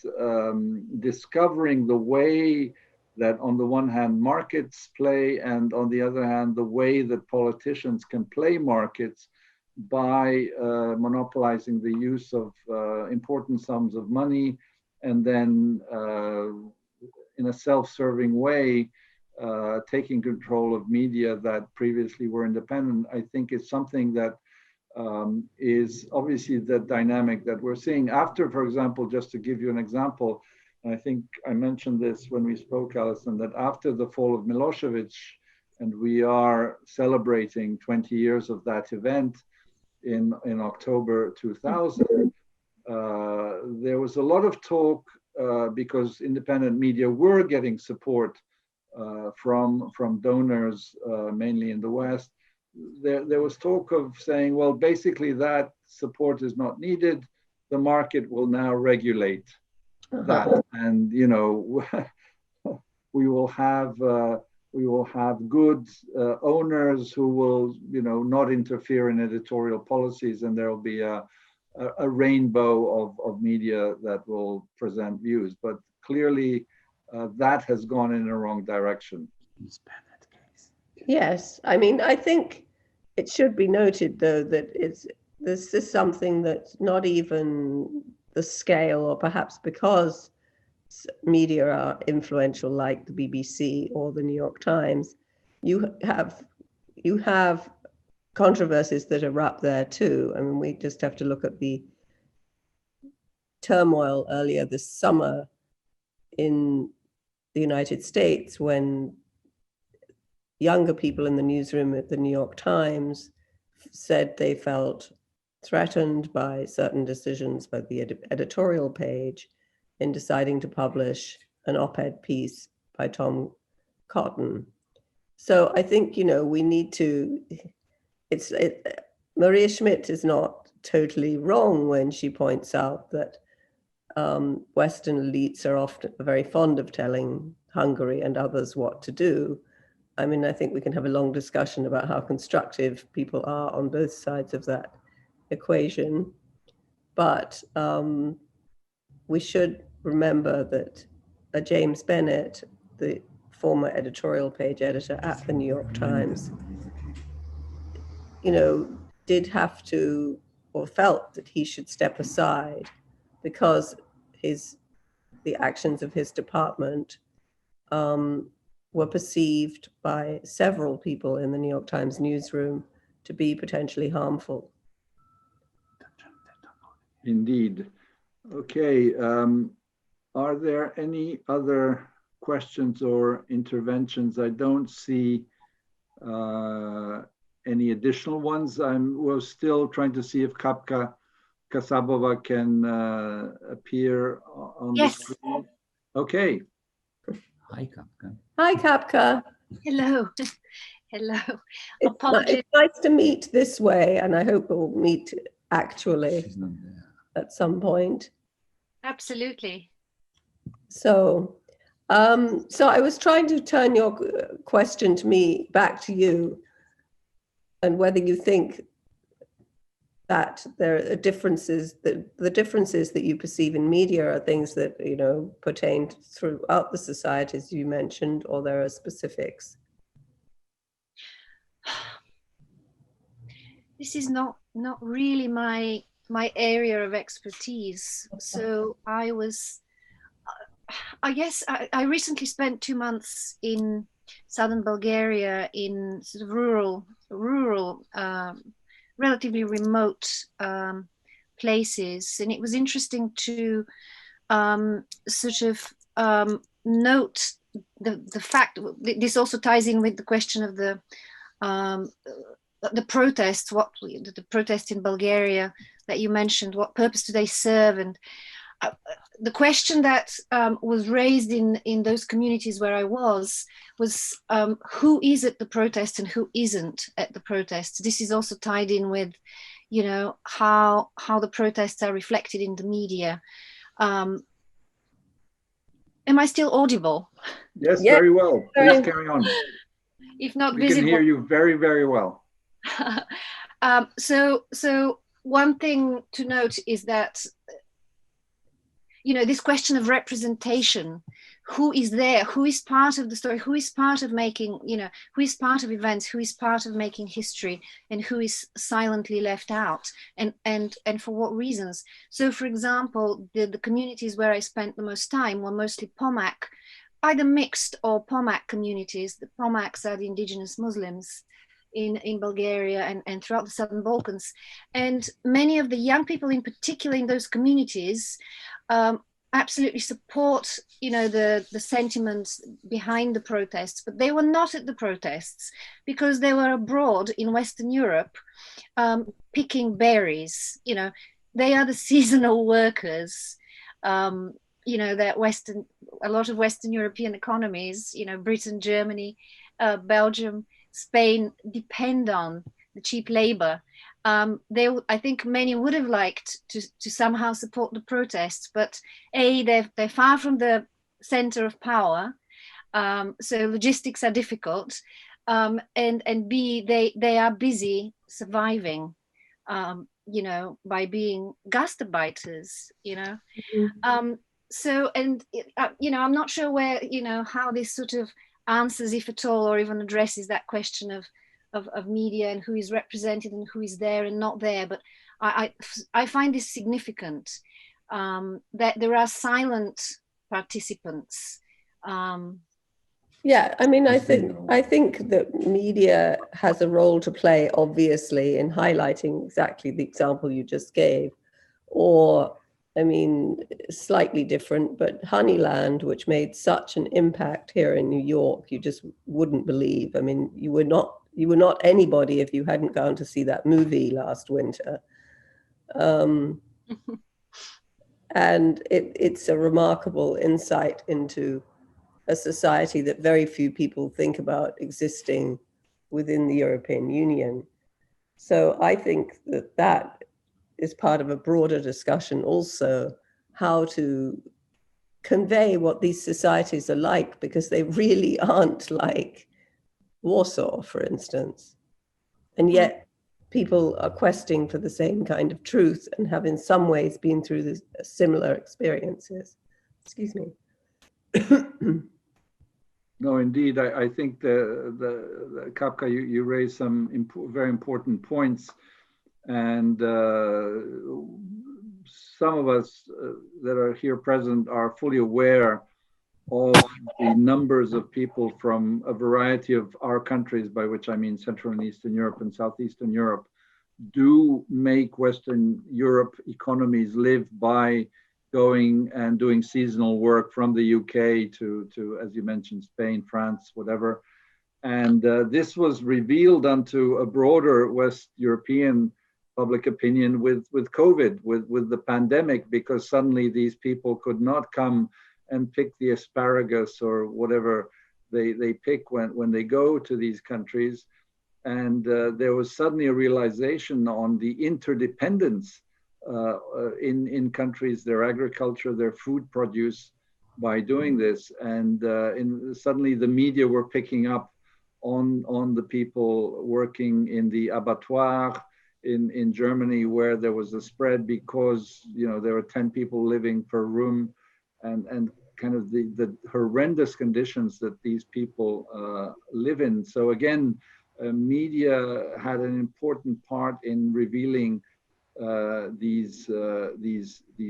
discovering the way that on the one hand markets play, and on the other hand the way that politicians can play markets by monopolizing the use of important sums of money, and then in a self-serving way taking control of media that previously were independent, I think is something that is obviously the dynamic that we're seeing after, for example, just to give you an example, and I think I mentioned this when we spoke, Alison, that after the fall of Milosevic, and we are celebrating 20 years of that event in October 2000, there was a lot of talk because independent media were getting support from donors, mainly in the West. There was talk of saying, well, basically that support is not needed. The market will now regulate that, and we will have good owners who will not interfere in editorial policies, and there will be a rainbow of media that will present views. But clearly that has gone in the wrong direction. Yes, I mean, I think it should be noted, though, that this is something that's not even the scale, or perhaps because media are influential, like the BBC or the New York Times, you have controversies that are up there too. I mean, we just have to look at the turmoil earlier this summer in the United States, when younger people in the newsroom at the New York Times said they felt threatened by certain decisions by the editorial page in deciding to publish an op-ed piece by Tom Cotton. So I think, we need to, Maria Schmidt is not totally wrong when she points out that Western elites are often very fond of telling Hungary and others what to do. I mean, I think we can have a long discussion about how constructive people are on both sides of that equation. But we should remember that James Bennett, the former editorial page editor at the New York Times, did have to, or felt that he should step aside because the actions of his department were perceived by several people in the New York Times newsroom to be potentially harmful. Indeed. Okay. Are there any other questions or interventions? I don't see any additional ones. We're still trying to see if Kapka Kasabova can appear on the screen. Okay. Hi, Kapka. Hi, Kapka. Hello. Hello. It's nice to meet this way, and I hope we'll meet actually at some point. Absolutely. So I was trying to turn your question to me back to you, and whether you think that there are differences, that the differences that you perceive in media are things that pertain throughout the societies you mentioned, or there are specifics. This is not really my area of expertise. So I recently spent 2 months in southern Bulgaria, in sort of rural, relatively remote places, and it was interesting to note the fact. This also ties in with the question of the protests. The protests in Bulgaria that you mentioned, what purpose do they serve? And the question that was raised in those communities where I was who is at the protest and who isn't at the protests. This is also tied in with, you know, how the protests are reflected in the media. Am I still audible? Yes, Yeah. very well. Please carry on. If not We visible. can hear you very, very well. So one thing to note is that, you know, this question of representation, who is there, who is part of the story, who is part of making, you know, who is part of events, who is part of making history, and who is silently left out, and for what reasons. So for example, the communities where I spent the most time were mostly Pomak, either mixed or Pomak communities. The Pomaks are the indigenous Muslims in Bulgaria and throughout the Southern Balkans. And many of the young people in particular in those communities absolutely support, you know, the sentiments behind the protests, but they were not at the protests because they were abroad in Western Europe picking berries. You know, they are the seasonal workers. You know, that a lot of Western European economies, you know, Britain, Germany, Belgium, Spain, depend on the cheap labor. I think many would have liked to somehow support the protests, but A, they're far from the center of power, so logistics are difficult, and B, they are busy surviving, you know, by being gastarbeiters, you know. So, and you know, I'm not sure where, you know, how this sort of answers, if at all, or even addresses that question of media and who is represented and who is there and not there. But I find this significant, that there are silent participants. Yeah, I mean, I think that media has a role to play, obviously, in highlighting exactly the example you just gave. Or, I mean, slightly different, but Honeyland, which made such an impact here in New York, you just wouldn't believe. I mean, you were not anybody if you hadn't gone to see that movie last winter. And it's a remarkable insight into a society that very few people think about existing within the European Union. So I think that is part of a broader discussion also, how to convey what these societies are like, because they really aren't like Warsaw, for instance. And yet people are questing for the same kind of truth and have in some ways been through this, similar experiences. Excuse me. No, indeed. I think the Kapka, you raised some very important points, and some of us that are here present are fully aware of the numbers of people from a variety of our countries, by which I mean Central and Eastern Europe and Southeastern Europe, do make Western Europe economies live by going and doing seasonal work from the UK to as you mentioned, Spain, France, whatever. And this was revealed unto a broader West European public opinion with COVID, with the pandemic, because suddenly these people could not come and pick the asparagus or whatever they pick when they go to these countries. And there was suddenly a realization on the interdependence in countries, their agriculture, their food produce by doing this. And suddenly the media were picking up on the people working in the abattoir in Germany, where there was a spread because, you know, there were 10 people living per room, and kind of the horrendous conditions that these people live in. So again, media had an important part in revealing these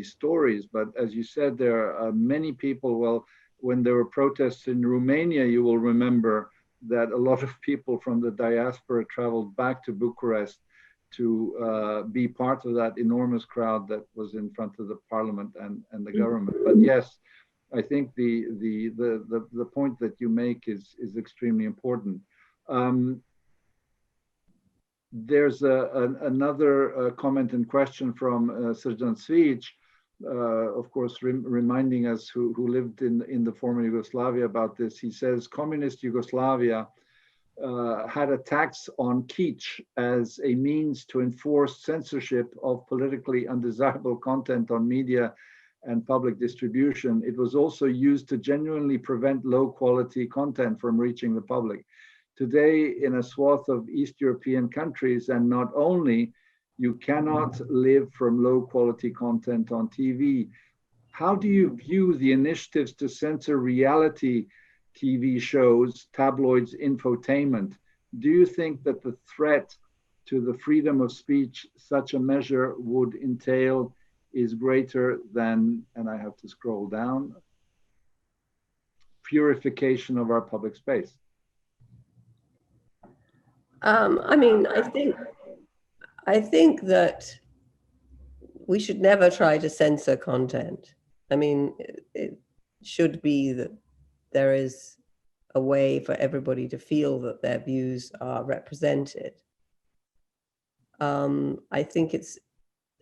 stories. But as you said, there are many people. Well, when there were protests in Romania, you will remember that a lot of people from the diaspora traveled back to Bucharest to be part of that enormous crowd that was in front of the parliament and the government. But yes, I think the point that you make is extremely important. There's another comment and question from Srdan Svic of course, reminding us who lived in the former Yugoslavia about this. He says, communist Yugoslavia had a tax on kitsch as a means to enforce censorship of politically undesirable content on media and public distribution. It was also used to genuinely prevent low quality content from reaching the public. Today, in a swath of East European countries, and not only, you cannot live from low quality content on TV. How do you view the initiatives to censor reality TV shows, tabloids, infotainment? Do you think that the threat to the freedom of speech such a measure would entail is greater than, and I have to scroll down, purification of our public space? I mean, I think that we should never try to censor content. I mean, it should be that there is a way for everybody to feel that their views are represented. I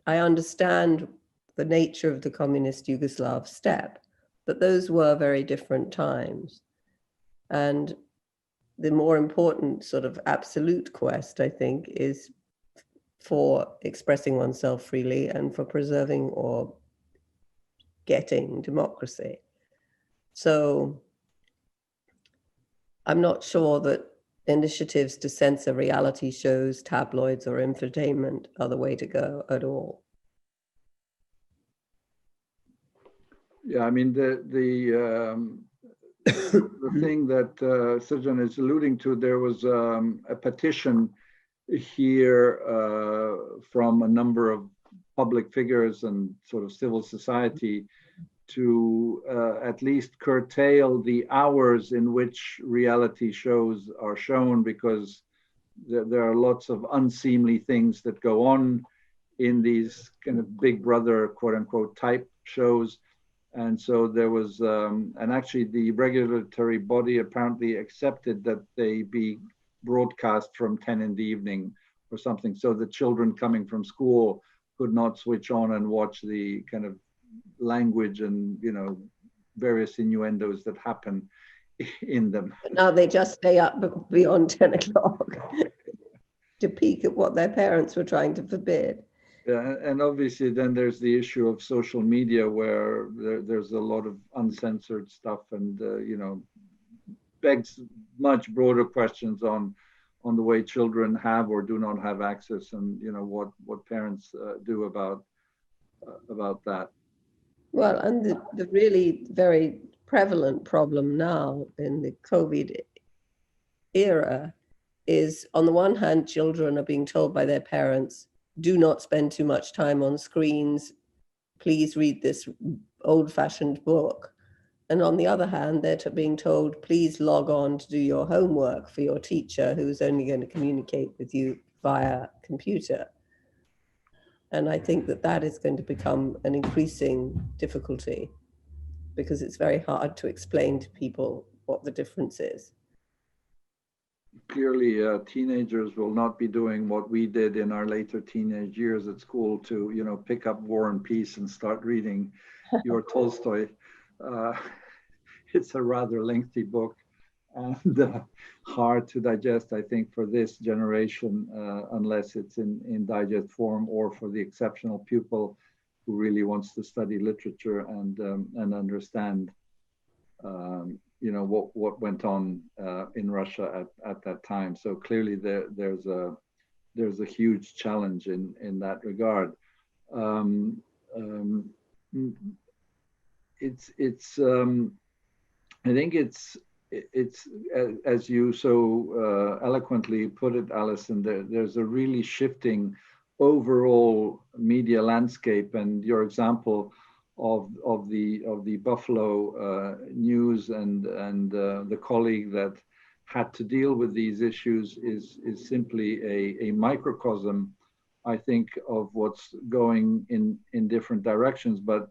understand the nature of the communist Yugoslav step, but those were very different times. And the more important sort of absolute quest, I think, is for expressing oneself freely and for preserving or getting democracy. So I'm not sure that initiatives to censor reality shows, tabloids, or infotainment are the way to go at all. Yeah, I mean, the thing that Srdjan is alluding to, there was a petition here from a number of public figures and sort of civil society to at least curtail the hours in which reality shows are shown, because there are lots of unseemly things that go on in these kind of Big Brother, quote unquote, type shows. And so there was, and actually the regulatory body apparently accepted that they be broadcast from 10 in the evening or something, so the children coming from school could not switch on and watch the kind of language and, you know, various innuendos that happen in them. But now they just stay up beyond 10 o'clock to peek at what their parents were trying to forbid. Yeah, and obviously then there's the issue of social media, where there's a lot of uncensored stuff, and you know, begs much broader questions on the way children have or do not have access, and you know what parents do about that. Well, and the really very prevalent problem now in the COVID era is, on the one hand, children are being told by their parents, do not spend too much time on screens, please read this old-fashioned book. And on the other hand, they're being told, please log on to do your homework for your teacher, who's only going to communicate with you via computer. And I think that that is going to become an increasing difficulty, because it's very hard to explain to people what the difference is. Clearly, teenagers will not be doing what we did in our later teenage years at school, to, you know, pick up War and Peace and start reading your Tolstoy. It's a rather lengthy book and hard to digest, I think, for this generation, unless it's in digest form, or for the exceptional pupil who really wants to study literature and understand you know, what went on in Russia at that time. So clearly there's a huge challenge in that regard. I think it's as you so eloquently put it, Alison, there's a really shifting overall media landscape, and your example of the Buffalo news and the colleague that had to deal with these issues is simply a microcosm, I think, of what's going in different directions. But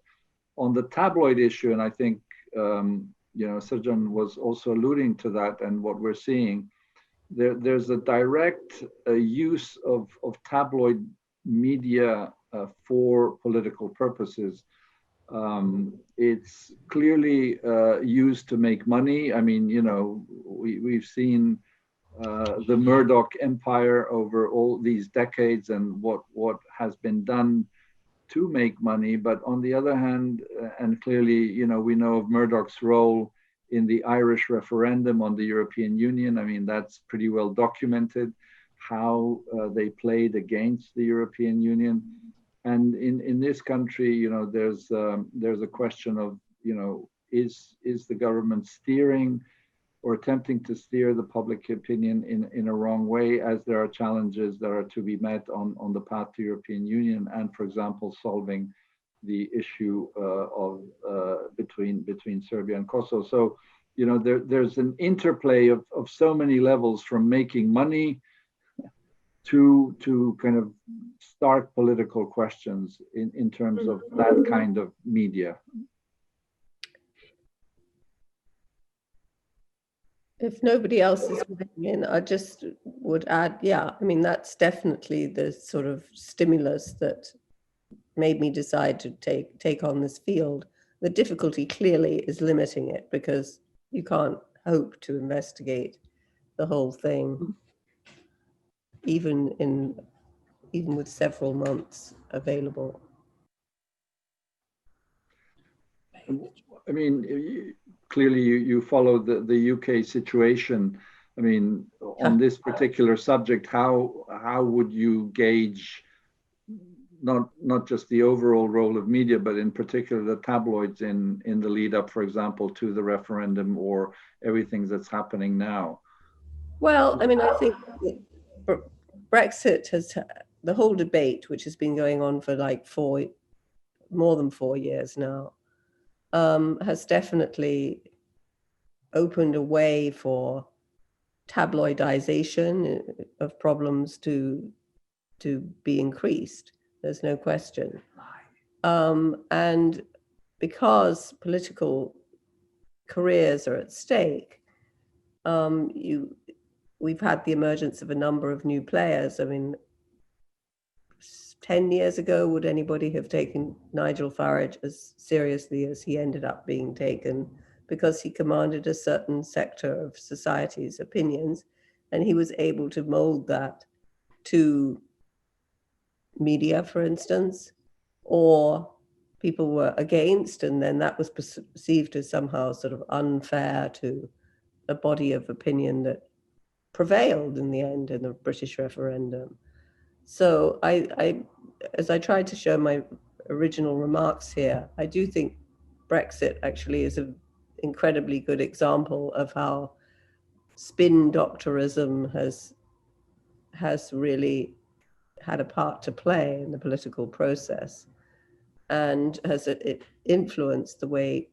on the tabloid issue, and I think you know, Srdjan was also alluding to that, and what we're seeing, there's a direct use of tabloid media for political purposes. It's clearly used to make money. I mean, you know, we've seen the Murdoch empire over all these decades and what has been done to make money. But on the other hand, and clearly, you know, we know of Murdoch's role in the Irish referendum on the European Union. I mean, that's pretty well documented, how they played against the European Union. And in this country, you know, there's a question of, you know, is the government steering or attempting to steer the public opinion in a wrong way, as there are challenges that are to be met on the path to European Union, and, for example, solving the issue of between Serbia and Kosovo. So, you know, there's an interplay of so many levels, from making money to kind of stark political questions in terms of that kind of media. If nobody else is weighing in, I just would add, yeah, I mean, that's definitely the sort of stimulus that made me decide to take on this field. The difficulty clearly is limiting it, because you can't hope to investigate the whole thing, even with several months available. I mean, clearly you follow the UK situation. I mean, on this particular subject, how would you gauge not just the overall role of media, but in particular the tabloids in the lead up, for example, to the referendum, or everything that's happening now? Well, I mean, I think Brexit has, the whole debate, which has been going on for like more than 4 years now, has definitely opened a way for tabloidization of problems to be increased. There's no question. And because political careers are at stake, we've had the emergence of a number of new players. I mean, 10 years ago, would anybody have taken Nigel Farage as seriously as he ended up being taken, because he commanded a certain sector of society's opinions, and he was able to mold that to media, for instance, or people were against, and then that was perceived as somehow sort of unfair to a body of opinion that prevailed in the end in the British referendum. So as I tried to show my original remarks here, I do think Brexit actually is an incredibly good example of how spin doctorism has really had a part to play in the political process, and has it influenced the way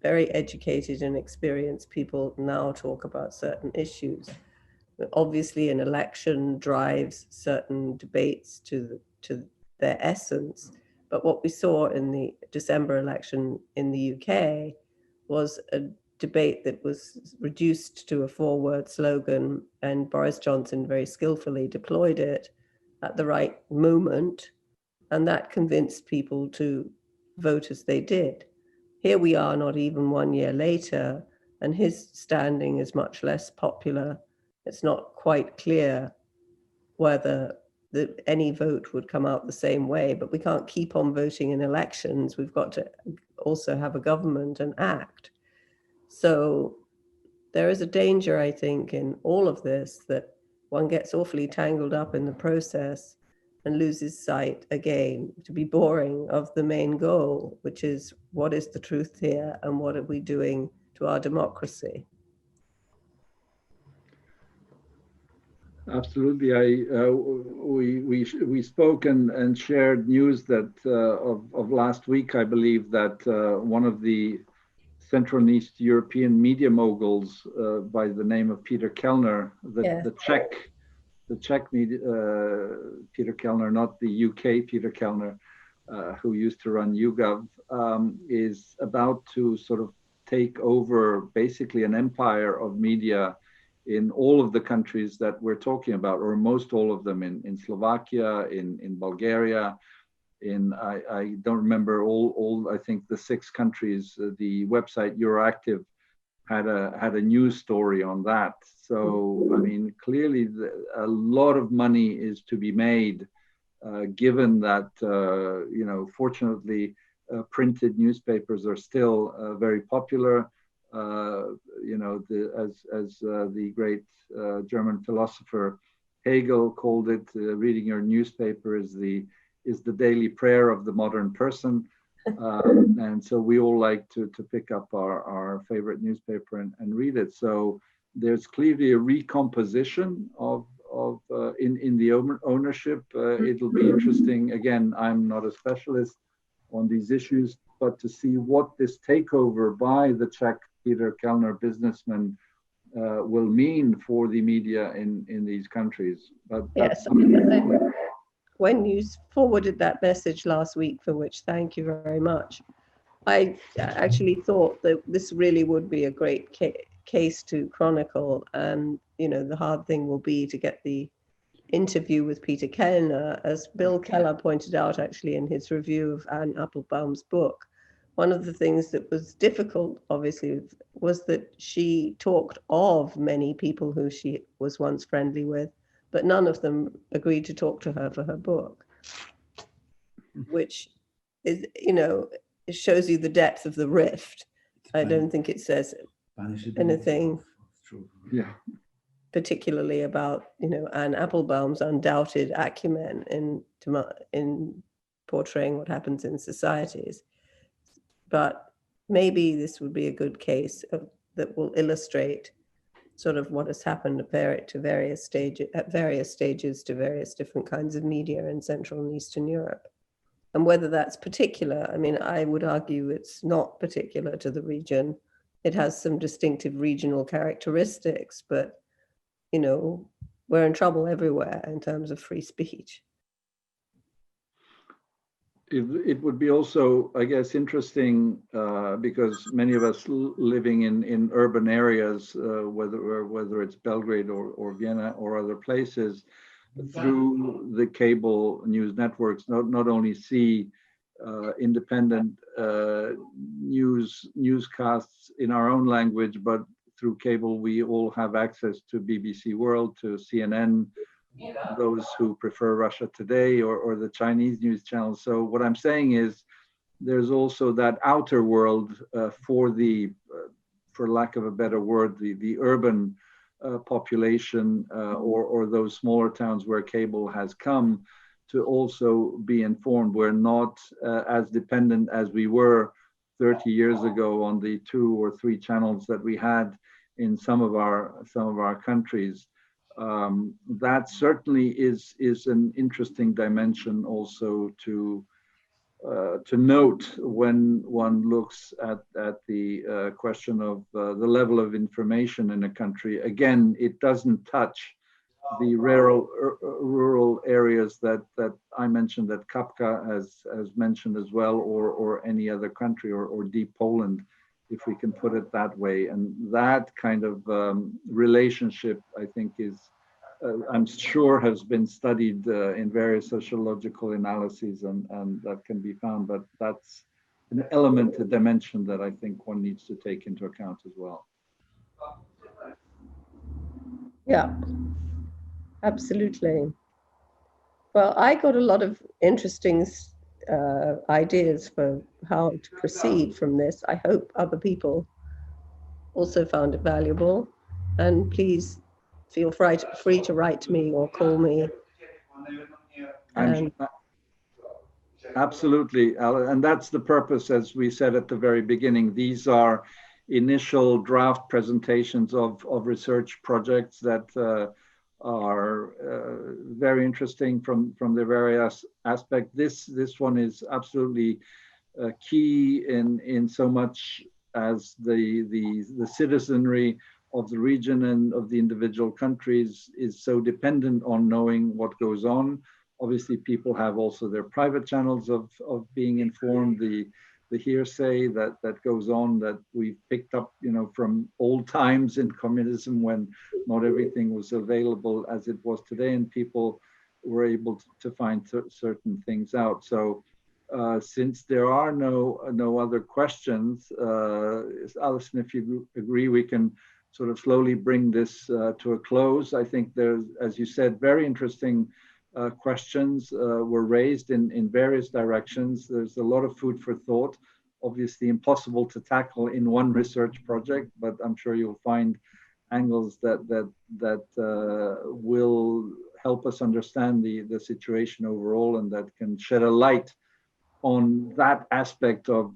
very educated and experienced people now talk about certain issues. Obviously, an election drives certain debates to their essence. But what we saw in the December election in the UK was a debate that was reduced to a 4-word slogan, and Boris Johnson very skillfully deployed it at the right moment, and that convinced people to vote as they did. Here we are, not even 1 year later, and his standing is much less popular. It's not quite clear whether any vote would come out the same way, but we can't keep on voting in elections. We've got to also have a government and act. So there is a danger, I think, in all of this, that one gets awfully tangled up in the process and loses sight again, to be boring, of the main goal, which is, what is the truth here and what are we doing to our democracy? Absolutely. We spoke and shared news that of last week, I believe, that one of the Central and East European media moguls by the name of Peter Kellner, the Czech media, Peter Kellner, not the UK Peter Kellner, who used to run YouGov, is about to sort of take over basically an empire of media in all of the countries that we're talking about, or most all of them, in Slovakia, in Bulgaria, I don't remember all I think the 6 countries. The website Euroactive had a news story on that. So I mean, clearly a lot of money is to be made, given that fortunately printed newspapers are still very popular. As the great German philosopher Hegel called it, reading your newspaper is the daily prayer of the modern person. And so we all like to pick up our favorite newspaper and read it. So there's clearly a recomposition of in the ownership. It'll be interesting. Again, I'm not a specialist on these issues, but to see what this takeover by the Czech Peter Kellner businessman will mean for the media in these countries. But yes, when you forwarded that message last week, for which thank you very much, I actually thought that this really would be a great case to chronicle. And, the hard thing will be to get the interview with Peter Kellner, as Bill Keller pointed out actually in his review of Anne Applebaum's book. One of the things that was difficult, obviously, was that she talked of many people who she was once friendly with, but none of them agreed to talk to her for her book, which is, it shows you the depth of the rift. I don't think it says anything particularly about, Anne Applebaum's undoubted acumen in portraying what happens in societies. But maybe this would be a good case that will illustrate sort of what has happened at various stages to various different kinds of media in Central and Eastern Europe. And whether that's particular, I mean, I would argue it's not particular to the region. It has some distinctive regional characteristics, but, we're in trouble everywhere in terms of free speech. It would be also, I guess, interesting because many of us living in urban areas, whether it's Belgrade or Vienna or other places, through the cable news networks, not only see independent newscasts in our own language, but through cable we all have access to BBC World, to CNN, those who prefer Russia Today or the Chinese news channels. So what I'm saying is there's also that outer world for lack of a better word, the urban population or those smaller towns where cable has come to also be informed. We're not as dependent as we were 30 years ago on the 2 or 3 channels that we had in some of our countries. That certainly is an interesting dimension also to note when one looks at the question of the level of information in a country. Again, it doesn't touch the rural areas that I mentioned, that Kapka has mentioned as well, or any other country, or Deep Poland, if we can put it that way. And that kind of relationship, I think, is I'm sure has been studied in various sociological analyses, and that can be found, but that's an element, a dimension that I think one needs to take into account as well. Yeah, absolutely. Well, I got a lot of interesting ideas for how to proceed from this. I hope other people also found it valuable, and please feel free to write to me or call me. Absolutely, and that's the purpose, as we said at the very beginning. These are initial draft presentations of research projects that are very interesting from the various aspects. This one is absolutely key in so much as the citizenry of the region and of the individual countries is so dependent on knowing what goes on. Obviously, people have also their private channels of being informed, the hearsay that goes on that we've picked up, from old times in communism when not everything was available as it was today, and people were able to find certain things out. So since there are no other questions, Alison, if you agree, we can sort of slowly bring this to a close. I think there's, as you said, very interesting questions were raised in various directions. There's a lot of food for thought. Obviously impossible to tackle in one research project, but I'm sure you'll find angles that will help us understand the situation overall, and that can shed a light on that aspect of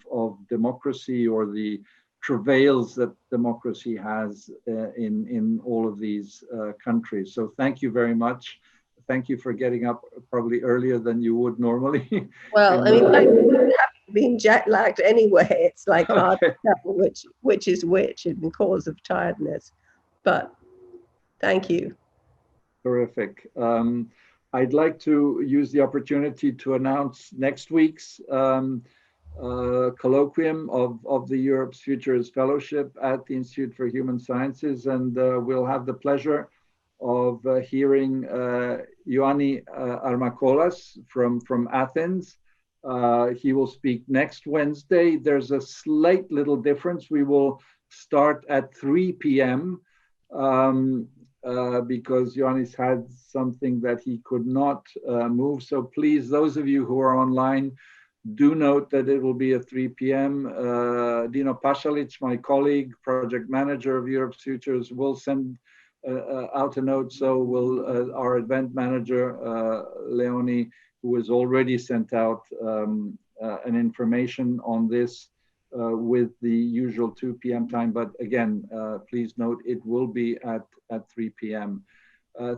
democracy, or the travails that democracy has in all of these countries. So thank you very much. Thank you for getting up probably earlier than you would normally. Well, I mean, having been jet lagged anyway, it's like hard to tell which is which in cause of tiredness. But thank you. Terrific. I'd like to use the opportunity to announce next week's colloquium of the Europe's Futures Fellowship at the Institute for Human Sciences, and we'll have the pleasure of hearing Ioannis Armakolas from Athens. He will speak next Wednesday. There's a slight little difference. We will start at 3 p.m. Because Ioannis had something that he could not move. So please, those of you who are online, do note that it will be at 3 p.m. Dino Pasalic, my colleague, project manager of Europe's Futures, will send out a note. So will our event manager, Leonie, who has already sent out an information on this with the usual 2 p.m. time. But again, please note it will be at 3 p.m.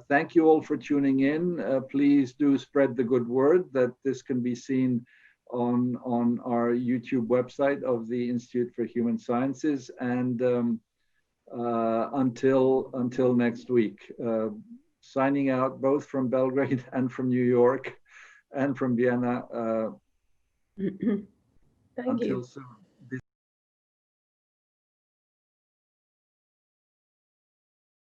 Thank you all for tuning in. Please do spread the good word that this can be seen on our YouTube website of the Institute for Human Sciences. And until next week, signing out both from Belgrade and from New York and from Vienna. Thank you. Until soon.